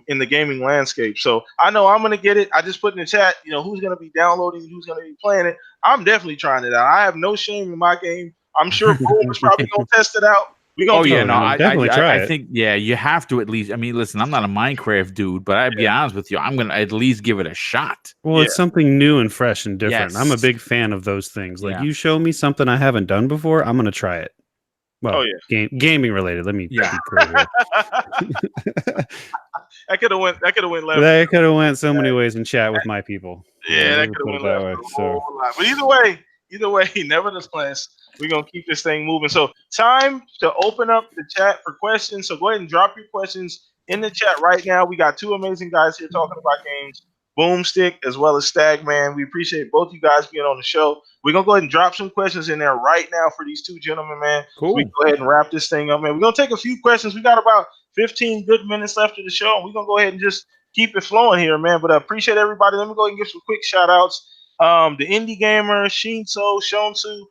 in the gaming landscape. So I know I'm gonna get it. I just put in the chat, who's gonna be downloading and who's gonna be playing it. I'm definitely trying it out. I have no shame in my game. I'm sure Boom is probably gonna test it out. I definitely try it. I think you have to at least. I mean, listen, I'm not a Minecraft dude, but I'd be honest with you, I'm gonna at least give it a shot. Well, it's something new and fresh and different. Yes. I'm a big fan of those things. Like, you show me something I haven't done before, I'm gonna try it. Well, gaming related. Let me be clear here. That could have went left. That could have went so many ways in chat with my people. Yeah, that could have went left. But either way, nevertheless, we're gonna keep this thing moving. So time to open up the chat for questions. So go ahead and drop your questions in the chat right now. We got two amazing guys here talking about games, Boomstick as well as Stagman. We appreciate both you guys being on the show. We're gonna go ahead and drop some questions in there right now for these two gentlemen, man. Cool. So we can go ahead and wrap this thing up, man. We're gonna take a few questions. We got about 15 good minutes left of the show, and we're gonna go ahead and just keep it flowing here, man. But I appreciate everybody. Let me go ahead and give some quick shout outs. The Indie Gamer, Shinso, Shonsu,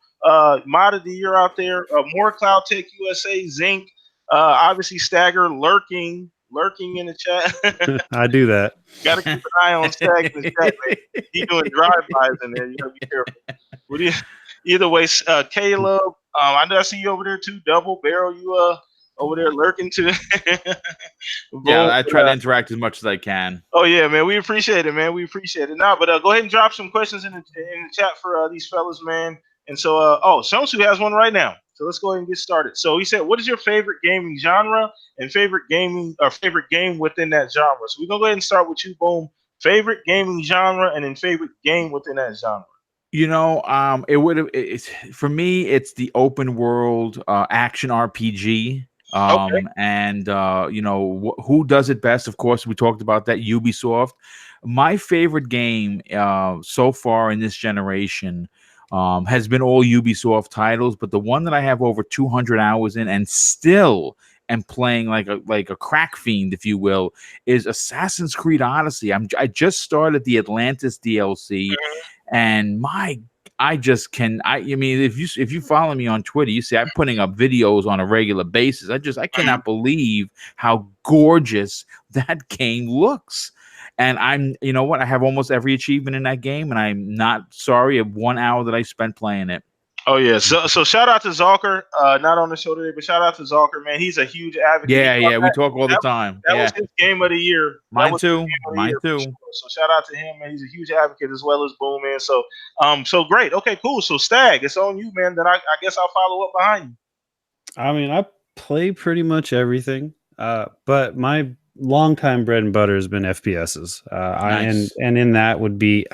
Mod of the Year out there, More Cloud Tech USA, Zinc, obviously Stagger lurking in the chat. I do that. Got to keep an eye on Stag in the chat, man. He's doing drive-bys in there. You got to be careful. Either way, Caleb, I know I see you over there too. Double Barrel, you over there lurking too. I try to interact as much as I can. Oh yeah, man. We appreciate it, man. We appreciate it. Now, but go ahead and drop some questions in the chat for these fellas, man. And so, Shonsu has one right now. So let's go ahead and get started. So he said, what is your favorite gaming genre and favorite game within that genre? So we're going to go ahead and start with you, Boom. Favorite gaming genre and then favorite game within that genre. For me, it's the open world action RPG. And who does it best? Of course, we talked about that, Ubisoft. My favorite game so far in this generation has been all Ubisoft titles, but the one that I have over 200 hours in and still am playing like a crack fiend, if you will, is Assassin's Creed Odyssey. I just started the Atlantis DLC, and if you follow me on Twitter, you see I'm putting up videos on a regular basis. I cannot believe how gorgeous that game looks. And I have almost every achievement in that game, and I'm not sorry of 1 hour that I spent playing it. Oh yeah, so shout out to Zalker, not on the show today, but shout out to Zalker, man. He's a huge advocate. Yeah, we talk all the time. That was his game of the year. Mine too. Sure. So shout out to him, man. He's a huge advocate as well as Boom, man. So so great. Okay, cool. So Stag, it's on you, man. Then I guess I'll follow up behind you. I mean, I play pretty much everything, but my longtime bread and butter has been FPSs. Nice. And in that would be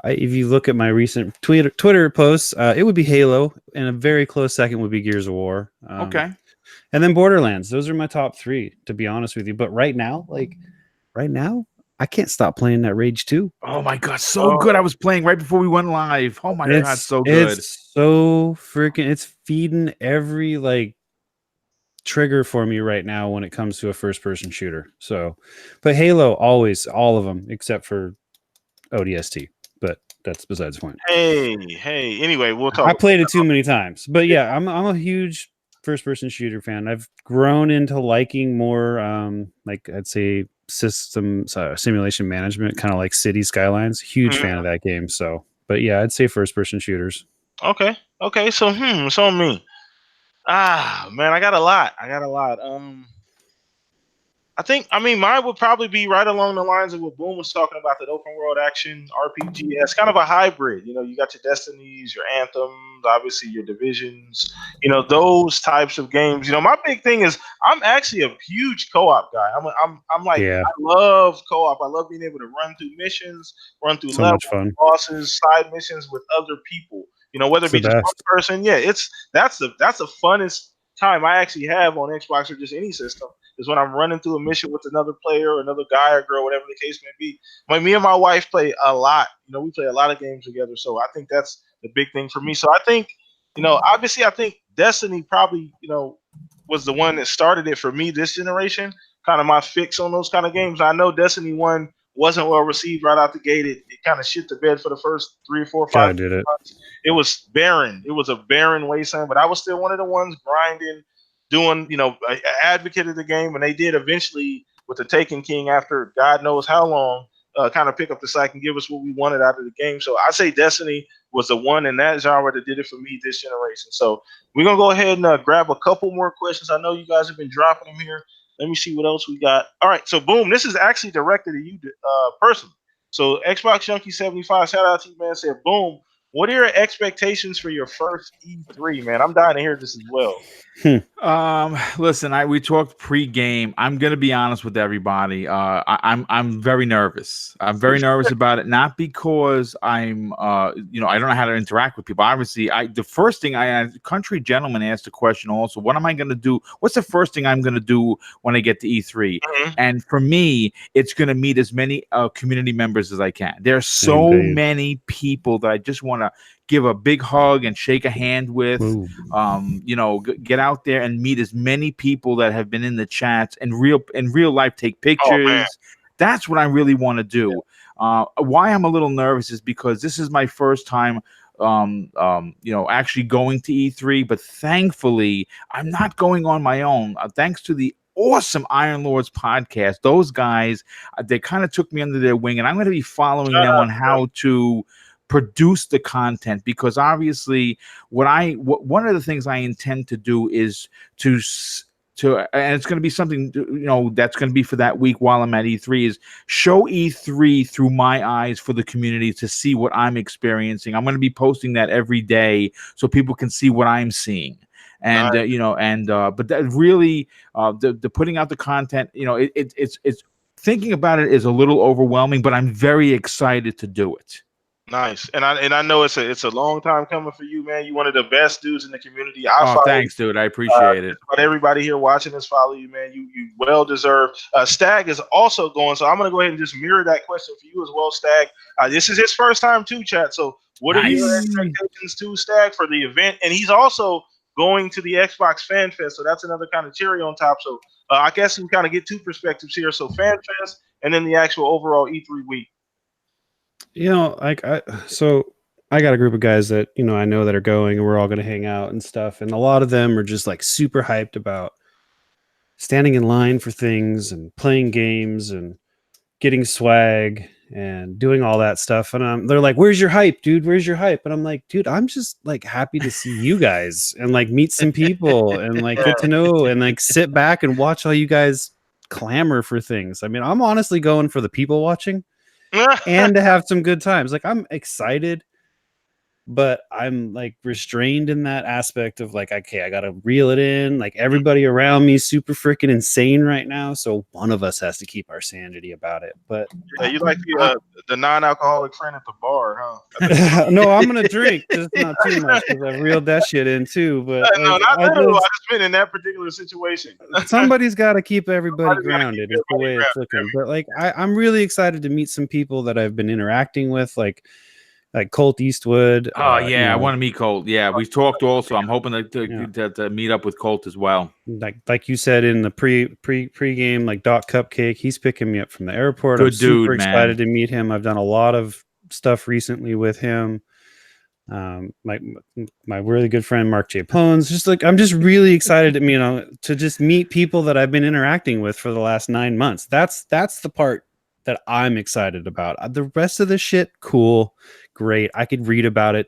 if you look at my recent Twitter posts, it would be Halo, and a very close second would be Gears of War. Okay. And then Borderlands. Those are my top 3, to be honest with you. But right now, I can't stop playing that Rage 2. Oh my god, so good! I was playing right before we went live. Oh my god, so good! It's so freaking. It's feeding every like trigger for me right now when it comes to a first-person shooter. So, but Halo always, all of them except for ODST. But that's besides the point. Hey. Anyway, we'll talk. I played it too many times, but yeah, I'm a huge first-person shooter fan. I've grown into liking more, like I'd say simulation management, kind of like City Skylines. Huge fan of that game. So, but yeah, I'd say first-person shooters. Okay. So, so me. Man, I got a lot. I mean, mine would probably be right along the lines of what Boom was talking about, that open world action RPG. It's kind of a hybrid. You know, you got your Destinies, your Anthems, obviously your Divisions, you know, those types of games. You know, my big thing is I'm actually a huge co-op guy. I'm like, Yeah. I love co-op. I love being able to run through missions, run through So levels, much fun. bosses, side missions with other people. You know, whether it be just one person. Yeah, that's the funnest time I actually have on Xbox or just any system, is when I'm running through a mission with another player or another guy or girl, whatever the case may be. Like, me and my wife play a lot. You know, we play a lot of games together. So I think that's the big thing for me. So I think, you know, obviously I think Destiny probably, you know, was the one that started it for me this generation. Kind of my fix on those kind of games. I know Destiny 1 wasn't well received right out the gate. It kind of shit the bed for the first 3 or 4 or 5 months. It was barren. It was a barren wasteland, but I was still one of the ones grinding, doing, you know, advocate of the game. And they did eventually, with the Taken King, after God knows how long, kind of pick up the slack and give us what we wanted out of the game. So I say Destiny was the one in that genre that did it for me this generation. So we're going to go ahead and grab a couple more questions. I know you guys have been dropping them here. Let me see what else we got. All right, so Boom, this is actually directed at you personally. So Xbox Junkie 75, shout out to you, man, said, Boom, what are your expectations for your first E3, man? I'm dying to hear this as well. Listen, we talked pre-game. I'm gonna be honest with everybody. I'm very nervous. I'm very nervous about it, not because I'm you know, I don't know how to interact with people. Obviously, the first thing Country Gentleman asked a question also. What am I gonna do? What's the first thing I'm gonna do when I get to E3? And for me, it's gonna meet as many community members as I can. There are so many people that I just want to give a big hug and shake a hand with. You know, get out there and meet as many people that have been in the chats and in real life, take pictures. That's what I really want to do. Why I'm a little nervous is because this is my first time you know, actually going to E3, but thankfully I'm not going on my own, thanks to the awesome Iron Lords podcast. Those guys, they kind of took me under their wing, and I'm going to be following them on how to produce the content, because obviously one of the things I intend to do is to and it's going to be something, you know, that's going to be for that week while I'm at E3, is show E3 through my eyes for the community to see what I'm experiencing. I'm going to be posting that every day so people can see what I'm seeing. And you know, and but that really the putting out the content, you know, it's thinking about it is a little overwhelming, but I'm very excited to do it. Nice, and I know it's a long time coming for you, man. You're one of the best dudes in the community. Thanks, dude. I appreciate it. But everybody here watching this follow you, man. You well deserved. Stag is also going, so I'm gonna go ahead and just mirror that question for you as well, Stag. This is his first time too, chat. So what are your expectations too, Stag, for the event? And he's also going to the Xbox Fan Fest, so that's another kind of cherry on top. So I guess we kind of get two perspectives here. So Fan Fest and then the actual overall E3 week. You know, like so I got a group of guys that, you know, I know that are going, and we're all going to hang out and stuff. And a lot of them are just like super hyped about standing in line for things and playing games and getting swag and doing all that stuff. And they're like, "Where's your hype, dude? Where's your hype?" And I'm like, "Dude, I'm just like happy to see you guys and like meet some people and like get to know and like sit back and watch all you guys clamor for things." I mean, I'm honestly going for the people watching and to have some good times. Like, I'm excited but I'm like restrained in that aspect of like, okay, I gotta reel it in. Like everybody around me is super freaking insane right now, so one of us has to keep our sanity about it. But yeah, you like the non-alcoholic friend at the bar, huh? no, I'm gonna drink, just not too much because I reeled that shit in too. But No, like, not literal. I just meant in that particular situation. somebody's got to keep everybody Somebody's gotta keep grounded. Is the everybody way it's grounded. looking. But like, I'm really excited to meet some people that I've been interacting with, like Colt Eastwood. Oh yeah, I want to meet Colt. Yeah, we talked also. I'm hoping to meet up with Colt as well. Like you said in the pre-game, like Doc Cupcake, he's picking me up from the airport. Good I'm super dude, excited man. to meet him. I've done a lot of stuff recently with him. My really good friend Mark J. Pones. Just like I'm just really excited to just meet people that I've been interacting with for the last 9 months. That's the part that I'm excited about. The rest of the shit, cool, great. I could read about it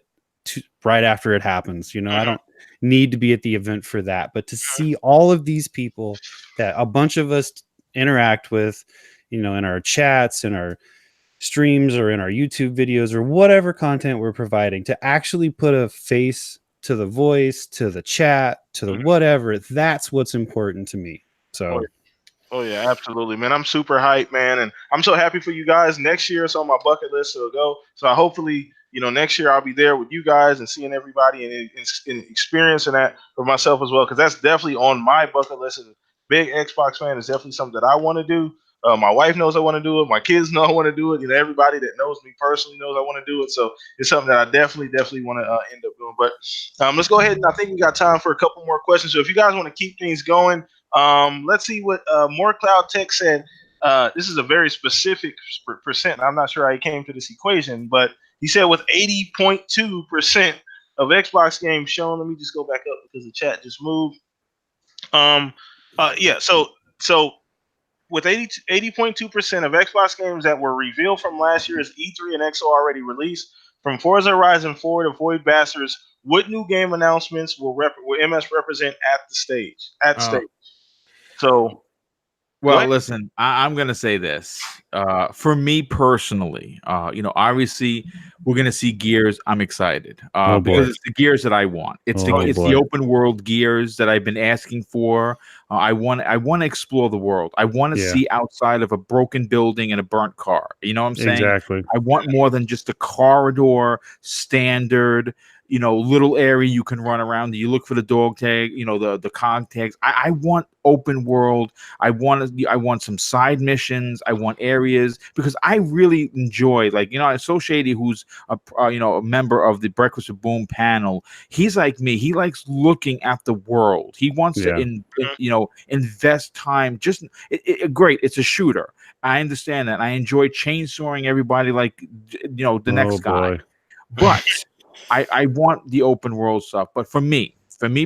right after it happens. I don't need to be at the event for that, but to see all of these people that a bunch of us interact with, in our chats, in our streams, or in our YouTube videos, or whatever content we're providing, to actually put a face to the voice, to the chat, to the whatever, that's what's important to me. So oh yeah, absolutely, man. I'm super hyped, man, and I'm so happy for you guys. Next year it's on my bucket list to go. So hopefully, next year I'll be there with you guys and seeing everybody and experiencing that for myself as well, because that's definitely on my bucket list. As a big Xbox fan, is definitely something that I want to do. My wife knows I want to do it. My kids know I want to do it. Everybody that knows me personally knows I want to do it. So it's something that I definitely want to end up doing. But let's go ahead, and I think we got time for a couple more questions. So if you guys want to keep things going, let's see what More Cloud Tech said. This is a very specific percent. I'm not sure how he came to this equation, but he said with 80.2% of Xbox games shown. Let me just go back up because the chat just moved. Yeah. So with 80.2% of Xbox games that were revealed from last year's E3 and XO already released, from Forza Horizon 4 to Void Bastards, what new game announcements will MS represent at the stage? So, well, listen, I'm going to say this. For me personally, obviously we're going to see Gears. I'm excited because it's the Gears that I want. It's the open world Gears that I've been asking for. I want to explore the world. I want to see outside of a broken building and a burnt car. You know what I'm saying? Exactly. I want more than just a corridor standard, little area you can run around. You look for the dog tag, the cog tags. I want open world. I want some side missions. I want areas, because I really enjoy, So Shady, who's a member of the Breakfast with Boom panel. He's like me. He likes looking at the world. He wants to invest time. Great. It's a shooter. I understand that. I enjoy chainsawing everybody like the next guy. But I want the open world stuff. But for me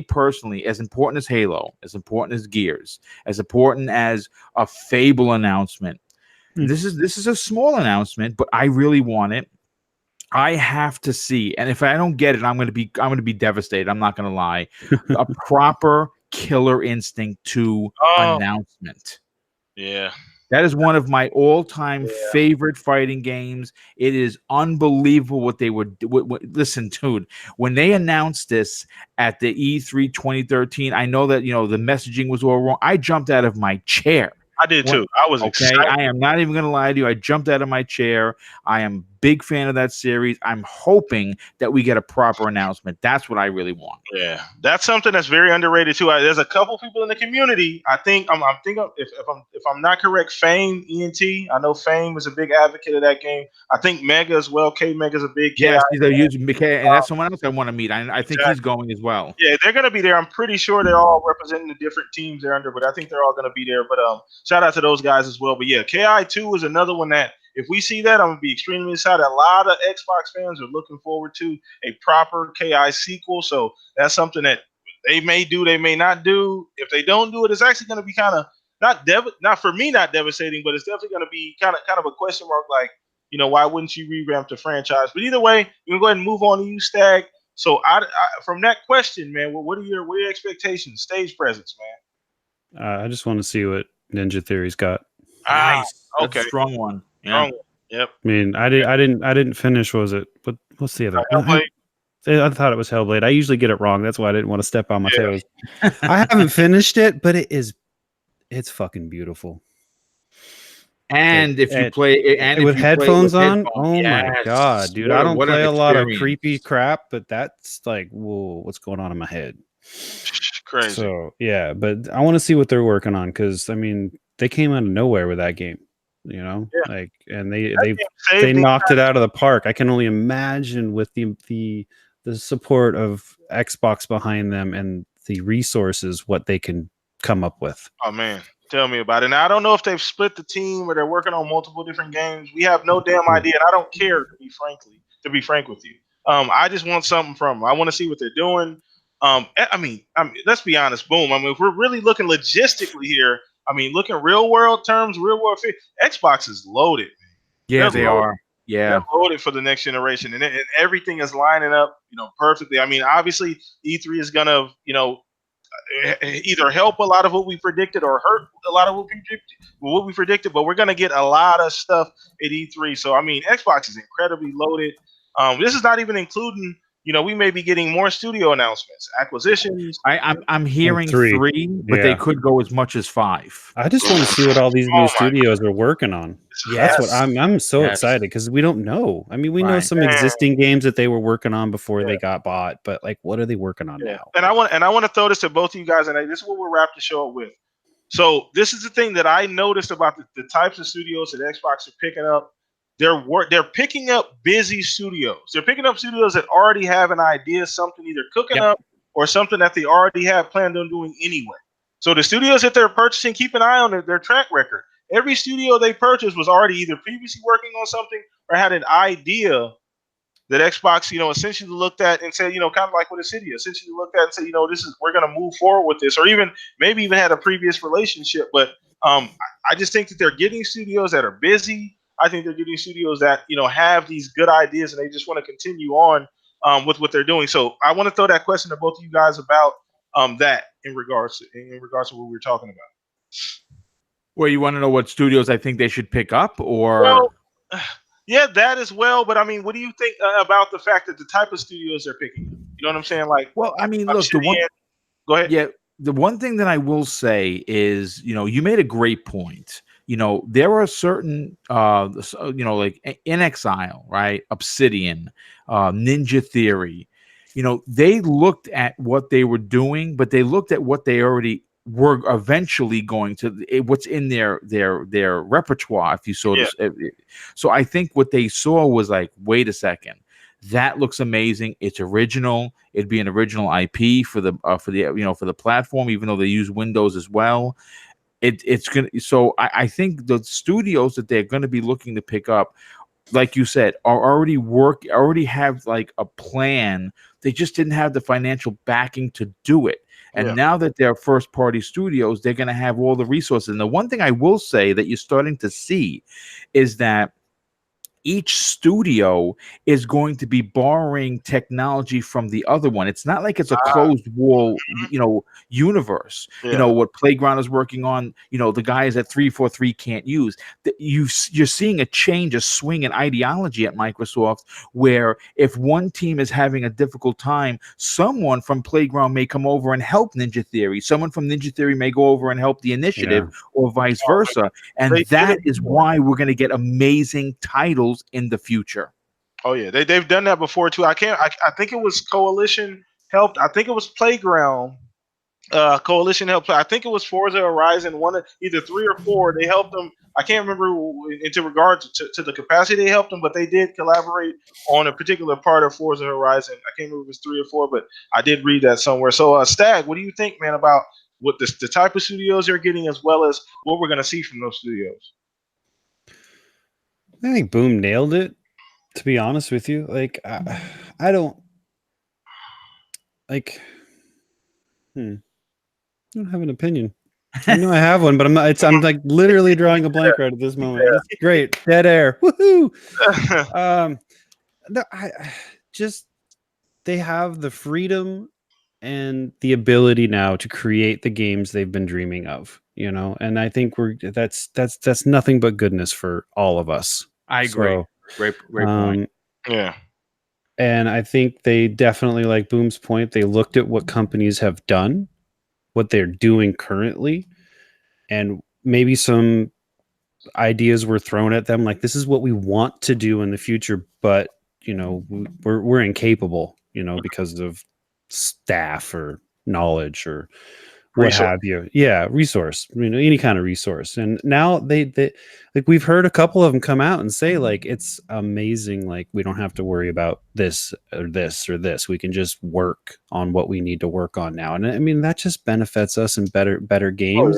personally, as important as Halo, as important as Gears, as important as a Fable announcement, this is a small announcement, but I really want it. I have to see, and if I don't get it, I'm going to be devastated. I'm not going to lie. A proper Killer Instinct 2 announcement. Yeah. That is one of my all-time favorite fighting games. It is unbelievable what they would listen, dude. When they announced this at the E3 2013, I know that the messaging was all wrong. I jumped out of my chair. I did too. I was excited. I am not even going to lie to you. I jumped out of my chair. I am a big fan of that series. I'm hoping that we get a proper announcement. That's what I really want. Yeah, that's something that's very underrated too. There's a couple people in the community. I think I'm thinking if I'm not correct, Fame ENT. I know Fame is a big advocate of that game. I think Mega as well. K Mega's a big yes. He's a huge and that's someone else I want to meet. I think he's going as well. Yeah, they're gonna be there. I'm pretty sure they're all representing the different teams they're under, but I think they're all gonna be there. But shout out to those guys as well. But yeah, KI2 is another one that if we see that, I'm gonna be extremely excited. A lot of Xbox fans are looking forward to a proper KI sequel. So that's something that they may do, they may not do. If they don't do it, it's actually gonna be kind of not for me, not devastating, but it's definitely gonna be kind of a question mark. Like, why wouldn't you revamp the franchise? But either way, you can go ahead and move on to you, Stag. So I from that question, man, what are your expectations? Stage presence, man. I just want to see what Ninja Theory's got. Nice. Okay. That's a strong one. Yeah. Strong one. Yep. I mean, I didn't finish. What was it? What's the other? I thought it was Hellblade. I usually get it wrong. That's why I didn't want to step on my toes. I haven't finished it, but it's fucking beautiful. And if you play and with headphones on, oh yes. my god, dude! I don't play a lot of creepy crap, but that's like, whoa, what's going on in my head? Crazy. So yeah, but I want to see what they're working on, because I mean, they came out of nowhere with that game, you know, like, and they knocked it out of the park. I can only imagine with the support of Xbox behind them and the resources, what they can come up with. Oh man, tell me about it. Now I don't know if they've split the team or they're working on multiple different games. We have no damn idea, and I don't care, to be frank with you. I just want something from them. I want to see what they're doing. I mean, let's be honest. Boom. I mean, if we're really looking logistically here, I mean, looking real world terms, real world fit, Xbox is loaded. Yeah, they are. Yeah, they're loaded for the next generation, and everything is lining up, perfectly. I mean, obviously, E3 is gonna, either help a lot of what we predicted or hurt a lot of what we predicted, but we're going to get a lot of stuff at E3. So, I mean, Xbox is incredibly loaded. This is not even including, we may be getting more studio announcements, acquisitions. I'm hearing three, but they could go as much as 5. I just want to see what all these new studios are working on. Yes. That's what I'm so excited, because we don't know. I mean, we know some existing games that they were working on before they got bought, but like, what are they working on now? And I want to throw this to both of you guys, and this is what we'll wrap the show up with. So this is the thing that I noticed about the types of studios that Xbox are picking up. They're picking up busy studios. They're picking up studios that already have an idea, something either cooking up or something that they already have planned on doing anyway. So the studios that they're purchasing, keep an eye on their track record. Every studio they purchased was already either previously working on something or had an idea that Xbox, essentially looked at and said, kind of like with Cydia, essentially looked at and said, we're going to move forward with this, or maybe even had a previous relationship. But I just think that they're getting studios that are busy. I think they're getting studios that, have these good ideas, and they just want to continue on with what they're doing. So I want to throw that question to both of you guys about that in regards to what we were talking about. Well, you want to know what studios I think they should pick up, or? Well, yeah, that as well. But I mean, what do you think about the fact that the type of studios they're picking? You know what I'm saying? Like, well, I mean, look, go ahead. Yeah, the one thing that I will say is, you made a great point. There are certain, like In Exile, right? Obsidian, Ninja Theory. They looked at what they were doing, but they looked at what they already were eventually going to, what's in their repertoire, if you saw this. So I think what they saw was like, wait a second, that looks amazing. It's original. It'd be an original IP for the platform, even though they use Windows as well. It's gonna. So I think the studios that they're going to be looking to pick up, like you said, already have like a plan. They just didn't have the financial backing to do it. And now that they're first party studios, they're going to have all the resources. And the one thing I will say that you're starting to see is that each studio is going to be borrowing technology from the other one. It's not like it's a closed wall, universe. What Playground is working on, the guys at 343 can't use. You're seeing a change, a swing in ideology at Microsoft, where if one team is having a difficult time, someone from Playground may come over and help Ninja Theory. Someone from Ninja Theory may go over and help the initiative, or vice versa. And that is why we're going to get amazing titles in the future. Oh yeah, they've done that before too. I think it was Coalition helped. I think it was Playground. Coalition helped. I think it was Forza Horizon, either 3 or 4. They helped them. I can't remember into regards to the capacity they helped them, but they did collaborate on a particular part of Forza Horizon. I can't remember if it was 3 or 4, but I did read that somewhere. So Stag, what do you think, man, about what the type of studios they're getting, as well as what we're going to see from those studios? I think Boom nailed it, to be honest with you. Like, I don't like. I don't have an opinion. I know I have one, but I'm not. I'm like literally drawing a blank right at this moment. Yeah. It's great, dead air. Woohoo! No, they have the freedom and the ability now to create the games they've been dreaming of. And I think that's nothing but goodness for all of us. I agree. So, great point. Yeah. And I think they definitely, like Boom's point, they looked at what companies have done, what they're doing currently, and maybe some ideas were thrown at them like, this is what we want to do in the future, but we're incapable, because of staff or knowledge or what have you. Yeah, resource, any kind of resource. And now they like, we've heard a couple of them come out and say like, it's amazing, like we don't have to worry about this or this or this, we can just work on what we need to work on now. And I mean, that just benefits us in better games.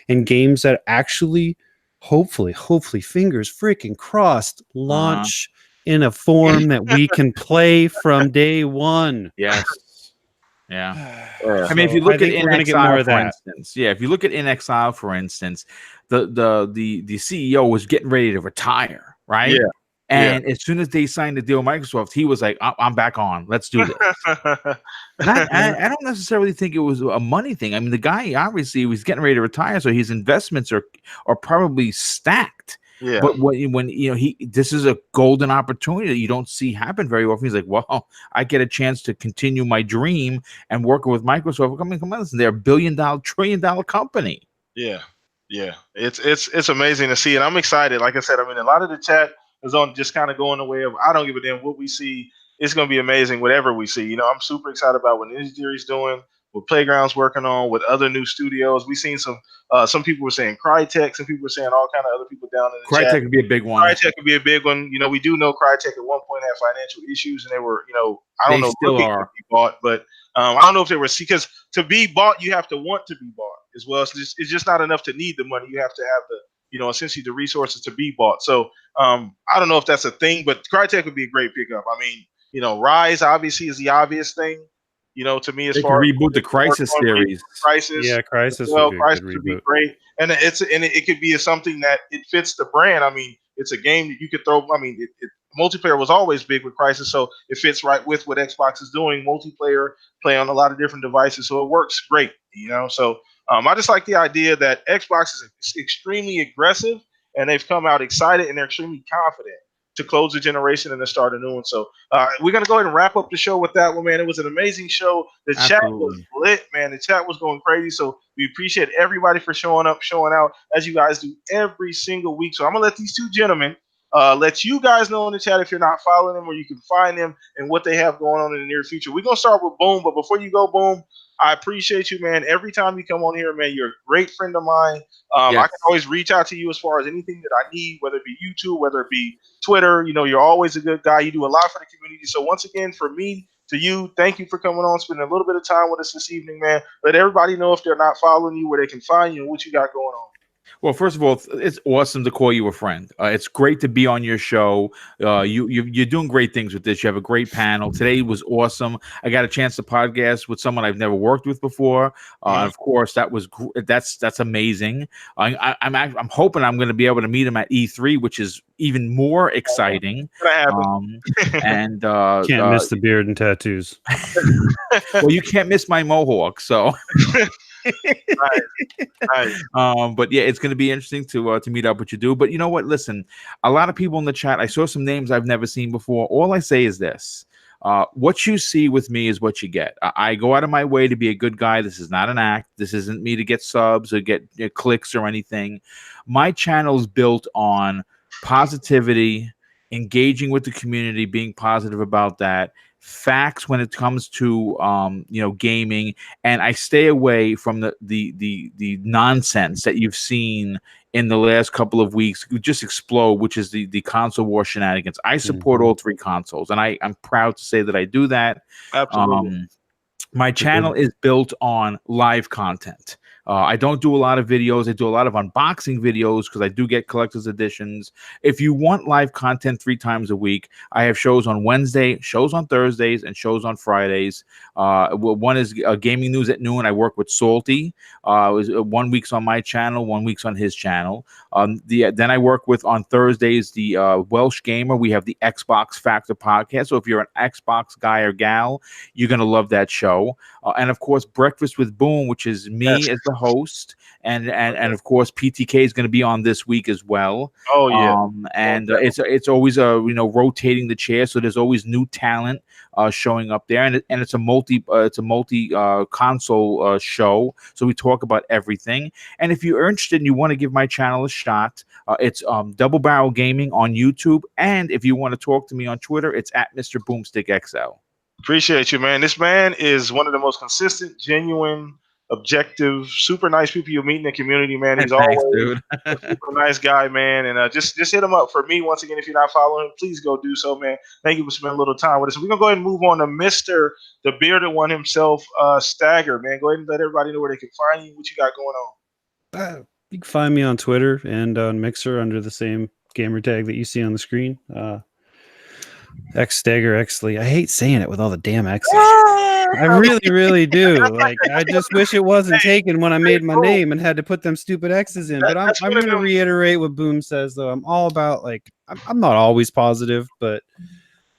And games that actually hopefully fingers freaking crossed launch in a form that we can play from day one. Yes. Yeah. I mean, if you look at In Exile, for instance, if you look at In Exile, for instance, the CEO was getting ready to retire, right? Yeah. And as soon as they signed the deal with Microsoft, he was like, I'm back on. Let's do this. And I don't necessarily think it was a money thing. I mean, the guy obviously was getting ready to retire, so his investments are probably stacked. Yeah. But when this is a golden opportunity that you don't see happen very often. He's like, well, I get a chance to continue my dream and working with Microsoft. Come on, listen, they're $1 billion, $1 trillion company. Yeah. It's amazing to see, and I'm excited. Like I said, I mean, a lot of the chat is on just kind of going the way of, I don't give a damn what we see. It's going to be amazing, whatever we see. I'm super excited about what Ninja Theory's doing, what Playground's working on, with other new studios. We've seen some people were saying Crytek, some people were saying all kind of other people down in the chat. Crytek could be a big one. Crytek could be a big one. We do know Crytek at one point had financial issues, and they were, I don't know, still are. To be bought, but I don't know if they were, because to be bought, you have to want to be bought as well. It's just not enough to need the money. You have to have the, essentially the resources to be bought. So I don't know if that's a thing, but Crytek would be a great pickup. I mean, Rise obviously is the obvious thing. To me, as far as reboot the Crisis series. Crisis, yeah, Crisis would be great, and it could be something that it fits the brand. I mean, it's a game that you could throw. I mean, multiplayer was always big with Crisis, so it fits right with what Xbox is doing. Multiplayer, play on a lot of different devices, so it works great. So I just like the idea that Xbox is extremely aggressive, and they've come out excited, and they're extremely confident to close the generation and to start a new one. So we're going to go ahead and wrap up the show with that one, man. It was an amazing show. The chat was lit, man. The chat was going crazy. So we appreciate everybody for showing up, showing out, as you guys do every single week. So I'm going to let these two gentlemen let you guys know in the chat if you're not following them, where you can find them and what they have going on in the near future. We're going to start with Boom, but before you go, Boom, I appreciate you, man. Every time you come on here, man, you're a great friend of mine. I can always reach out to you as far as anything that I need, whether it be YouTube, whether it be Twitter. You're always a good guy. You do a lot for the community. So once again, from me to you, thank you for coming on, spending a little bit of time with us this evening, man. Let everybody know if they're not following you, where they can find you and what you got going on. Well, first of all, it's awesome to call you a friend. It's great to be on your show. You're doing great things with this. You have a great panel. Today was awesome. I got a chance to podcast with someone I've never worked with before. And of course, that's amazing. I'm hoping I'm going to be able to meet him at E3, which is even more exciting. And can't miss the beard and tattoos. Well, you can't miss my mohawk. So. Nice. But yeah, it's going to be interesting to meet up what you do. But you know what? Listen, a lot of people in the chat, I saw some names I've never seen before. All I say is this: what you see with me is what you get. I go out of my way to be a good guy. This is not an act. This isn't me to get subs or get clicks or anything. My channel is built on positivity, engaging with the community, being positive about that. Facts when it comes to gaming, and I stay away from the nonsense that you've seen in the last couple of weeks just explode, which is the console war shenanigans. I support all three consoles, and I'm proud to say that I do that. Absolutely. My channel is built on live content. I don't do a lot of videos. I do a lot of unboxing videos because I do get collector's editions. If you want live content 3 times a week, I have shows on Wednesday, shows on Thursdays, and shows on Fridays. One is Gaming News at Noon. I work with Salty. 1 week's on my channel, 1 week's on his channel. Then I work with, on Thursdays, the Welsh Gamer. We have the Xbox Factor podcast. So if you're an Xbox guy or gal, you're going to love that show. And of course, Breakfast with Boom, which is me as the host, and of course PTK is going to be on this week as well. Oh yeah. And it's always rotating the chair, so there's always new talent showing up there, and it's a multi console show, so we talk about everything. And if you're interested and you want to give my channel a shot, it's Double Barrel Gaming on YouTube, and if you want to talk to me on Twitter, it's at Mr. Boomstick XL. Appreciate you, man. This man is one of the most consistent, genuine, objective, super nice people you'll meet in the community, man. He's Thanks, always dude. a super nice guy, man. And just hit him up. For me, once again, if you're not following him, please go do so, man. Thank you for spending a little time with us. We're going to go ahead and move on to Mr. the Bearded One himself, Stagger, man. Go ahead and let everybody know where they can find you, what you got going on. You can find me on Twitter and on Mixer under the same gamer tag that you see on the screen. Xstagger, Xley. I hate saying it with all the damn X's. I really, really do. Like, I just wish it wasn't taken when I made my name and had to put them stupid X's in. But I'm going to reiterate what Boom says, though. I'm all about, like, I'm not always positive, but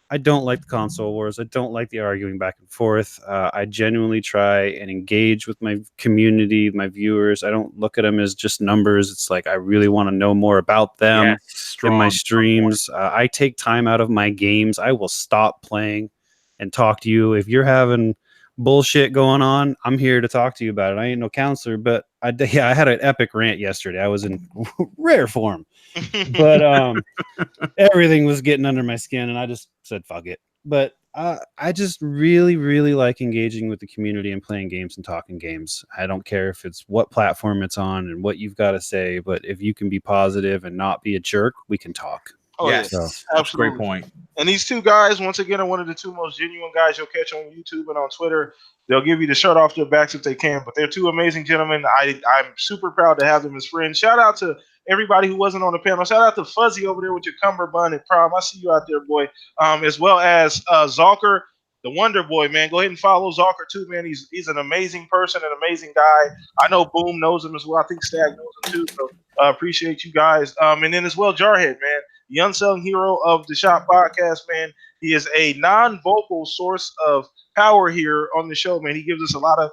I don't like the console wars. I don't like the arguing back and forth. I genuinely try and engage with my community, my viewers. I don't look at them as just numbers. It's like I really want to know more about them in my streams. I take time out of my games. I will stop playing and talk to you. If you're having bullshit going on, I'm here to talk to you about it. I ain't no counselor, but I had an epic rant yesterday. I was in rare form. But everything was getting under my skin, and I just said fuck it. But I just really, really like engaging with the community and playing games and talking games. I don't care if it's what platform it's on and what you've got to say, but if you can be positive and not be a jerk, we can talk. Oh, yes, so, absolutely. Great point. And these two guys, once again, are one of the two most genuine guys you'll catch on YouTube and on Twitter. They'll give you the shirt off their backs if they can, but they're two amazing gentlemen. I'm super proud to have them as friends. Shout out to everybody who wasn't on the panel. Shout out to Fuzzy over there with your cummerbund and prom. I see you out there, boy. As well as Zalker, the Wonder Boy, man. Go ahead and follow Zalker too, man. He's an amazing person, an amazing guy. I know Boom knows him as well. I think Stag knows him too. So appreciate you guys. And then as well, Jarhead, man. The unsung hero of the Shop podcast, man. He is a non-vocal source of power here on the show, man. He gives us a lot of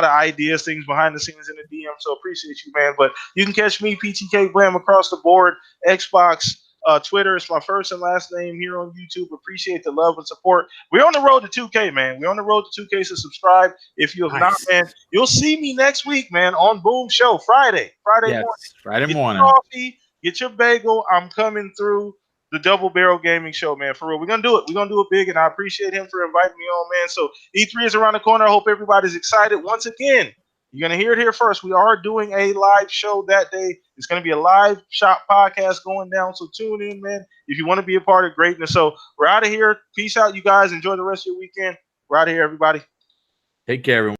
ideas, things behind the scenes in the DM. So appreciate you, man. But you can catch me, PTK Blam, across the board, Xbox, Twitter. It's my first and last name here on YouTube. Appreciate the love and support. We're on the road to 2K, man. We're on the road to 2K, so subscribe if you have not, man. You'll see me next week, man, on Boom Show, Friday morning. Friday morning. Get your coffee, get your bagel. I'm coming through the Double Barrel Gaming Show, man. For real, we're gonna do it. We're gonna do it big, and I appreciate him for inviting me on, man. So E3 is around the corner. I hope everybody's excited. Once again, you're gonna hear it here first. We are doing a live show that day. It's gonna be a live Shop podcast going down. So tune in, man. If you want to be a part of greatness. So we're out of here. Peace out, you guys. Enjoy the rest of your weekend. We're out of here, everybody. Take care, everyone.